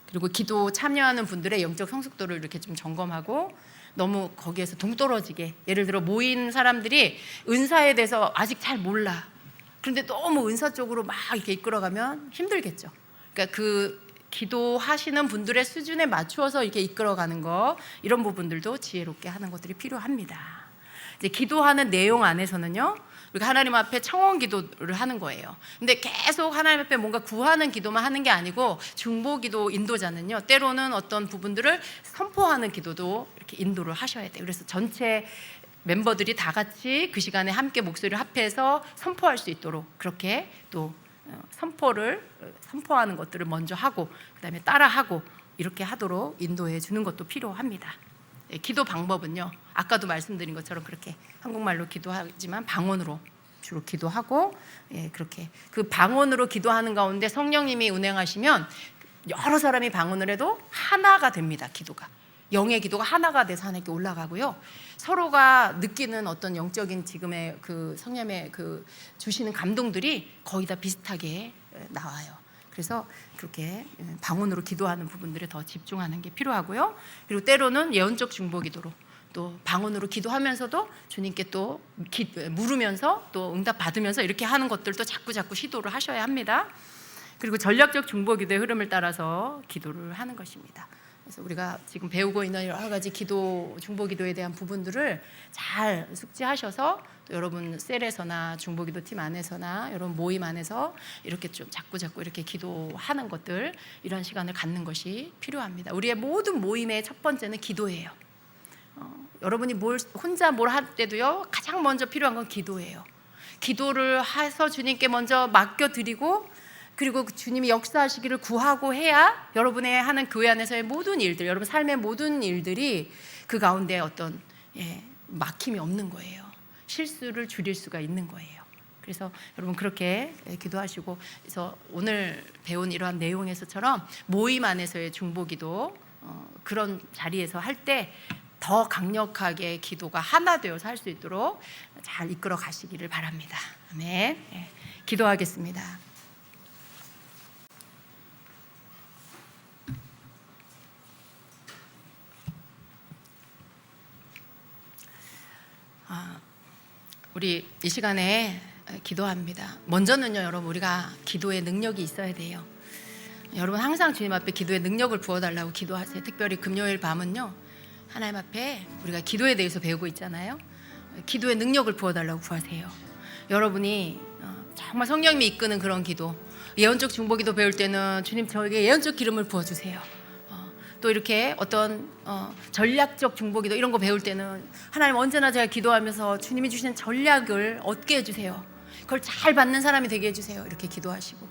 그리고 기도 참여하는 분들의 영적 성숙도를 이렇게 좀 점검하고 너무 거기에서 동떨어지게 예를 들어 모인 사람들이 은사에 대해서 아직 잘 몰라. 그런데 너무 은사 쪽으로 막 이렇게 이끌어가면 힘들겠죠. 그러니까 그 기도하시는 분들의 수준에 맞추어서 이렇게 이끌어가는 거 이런 부분들도 지혜롭게 하는 것들이 필요합니다. 이제 기도하는 내용 안에서는요, 우리가 하나님 앞에 청원 기도를 하는 거예요. 근데 계속 하나님 앞에 뭔가 구하는 기도만 하는 게 아니고 중보기도 인도자는요, 때로는 어떤 부분들을 선포하는 기도도 이렇게 인도를 하셔야 돼요. 그래서 전체 멤버들이 다 같이 그 시간에 함께 목소리를 합해서 선포할 수 있도록 그렇게 또 선포하는 것들을 먼저 하고 그다음에 따라하고 이렇게 하도록 인도해 주는 것도 필요합니다. 기도 방법은요, 아까도 말씀드린 것처럼 그렇게 한국말로 기도하지만 방언으로 주로 기도하고, 그렇게 그 방언으로 기도하는 가운데 성령님이 운행하시면 여러 사람이 방언을 해도 하나가 됩니다. 기도가, 영의 기도가 하나가 돼서 하나님께 올라가고요, 서로가 느끼는 어떤 영적인 지금의 그 성령의 그 주시는 감동들이 거의 다 비슷하게 나와요. 그래서 그렇게 방언으로 기도하는 부분들에 더 집중하는 게 필요하고요. 그리고 때로는 예언적 중보기도로 또 방언으로 기도하면서도 주님께 또 물으면서 또 응답 받으면서 이렇게 하는 것들도 자꾸 시도를 하셔야 합니다. 그리고 전략적 중보기도의 흐름을 따라서 기도를 하는 것입니다. 그래서 우리가 지금 배우고 있는 여러 가지 기도, 중보기도에 대한 부분들을 잘 숙지하셔서 또 여러분 셀에서나 중보기도 팀 안에서나 여러분 모임 안에서 이렇게 좀 자꾸 이렇게 기도하는 것들, 이런 시간을 갖는 것이 필요합니다. 우리의 모든 모임의 첫 번째는 기도예요. 여러분이 혼자 뭘 할 때도요, 가장 먼저 필요한 건 기도예요. 기도를 해서 주님께 먼저 맡겨드리고, 그리고 주님이 역사하시기를 구하고 해야 여러분의 하는 교회 안에서의 모든 일들, 여러분 삶의 모든 일들이 그 가운데 어떤 막힘이 없는 거예요. 실수를 줄일 수가 있는 거예요. 그래서 여러분 그렇게 기도하시고, 그래서 오늘 배운 이러한 내용에서처럼 모임 안에서의 중보기도, 그런 자리에서 할 때 더 강력하게 기도가 하나 되어서 할 수 있도록 잘 이끌어 가시기를 바랍니다. 아멘. 기도하겠습니다. 우리 이 시간에 기도합니다. 먼저는요, 여러분, 우리가 기도의 능력이 있어야 돼요. 여러분 항상 주님 앞에 기도의 능력을 부어달라고 기도하세요. 특별히 금요일 밤은요, 하나님 앞에 우리가 기도에 대해서 배우고 있잖아요. 기도의 능력을 부어달라고 구하세요. 여러분이 정말 성령님이 이끄는 그런 기도, 예언적 중보기도 배울 때는 주님 저에게 예언적 기름을 부어주세요. 또 이렇게 어떤 전략적 중보기도 이런 거 배울 때는 하나님 언제나 제가 기도하면서 주님이 주시는 전략을 얻게 해주세요. 그걸 잘 받는 사람이 되게 해주세요. 이렇게 기도하시고,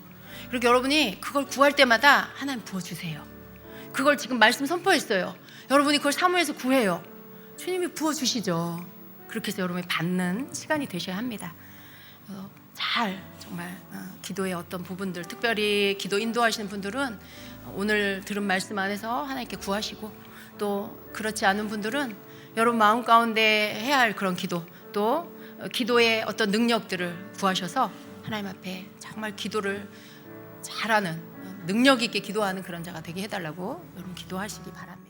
그리고 여러분이 그걸 구할 때마다 하나님 부어주세요. 그걸 지금 말씀 선포했어요. 여러분이 그걸 사모해서 구해요. 주님이 부어주시죠. 그렇게 해서 여러분이 받는 시간이 되셔야 합니다. 잘 정말 기도의 어떤 부분들, 특별히 기도 인도하시는 분들은 오늘 들은 말씀 안에서 하나님께 구하시고, 또 그렇지 않은 분들은 여러분 마음 가운데 해야 할 그런 기도, 또 기도의 어떤 능력들을 구하셔서 하나님 앞에 정말 기도를 잘하는, 능력 있게 기도하는 그런 자가 되게 해달라고 여러분 기도하시기 바랍니다.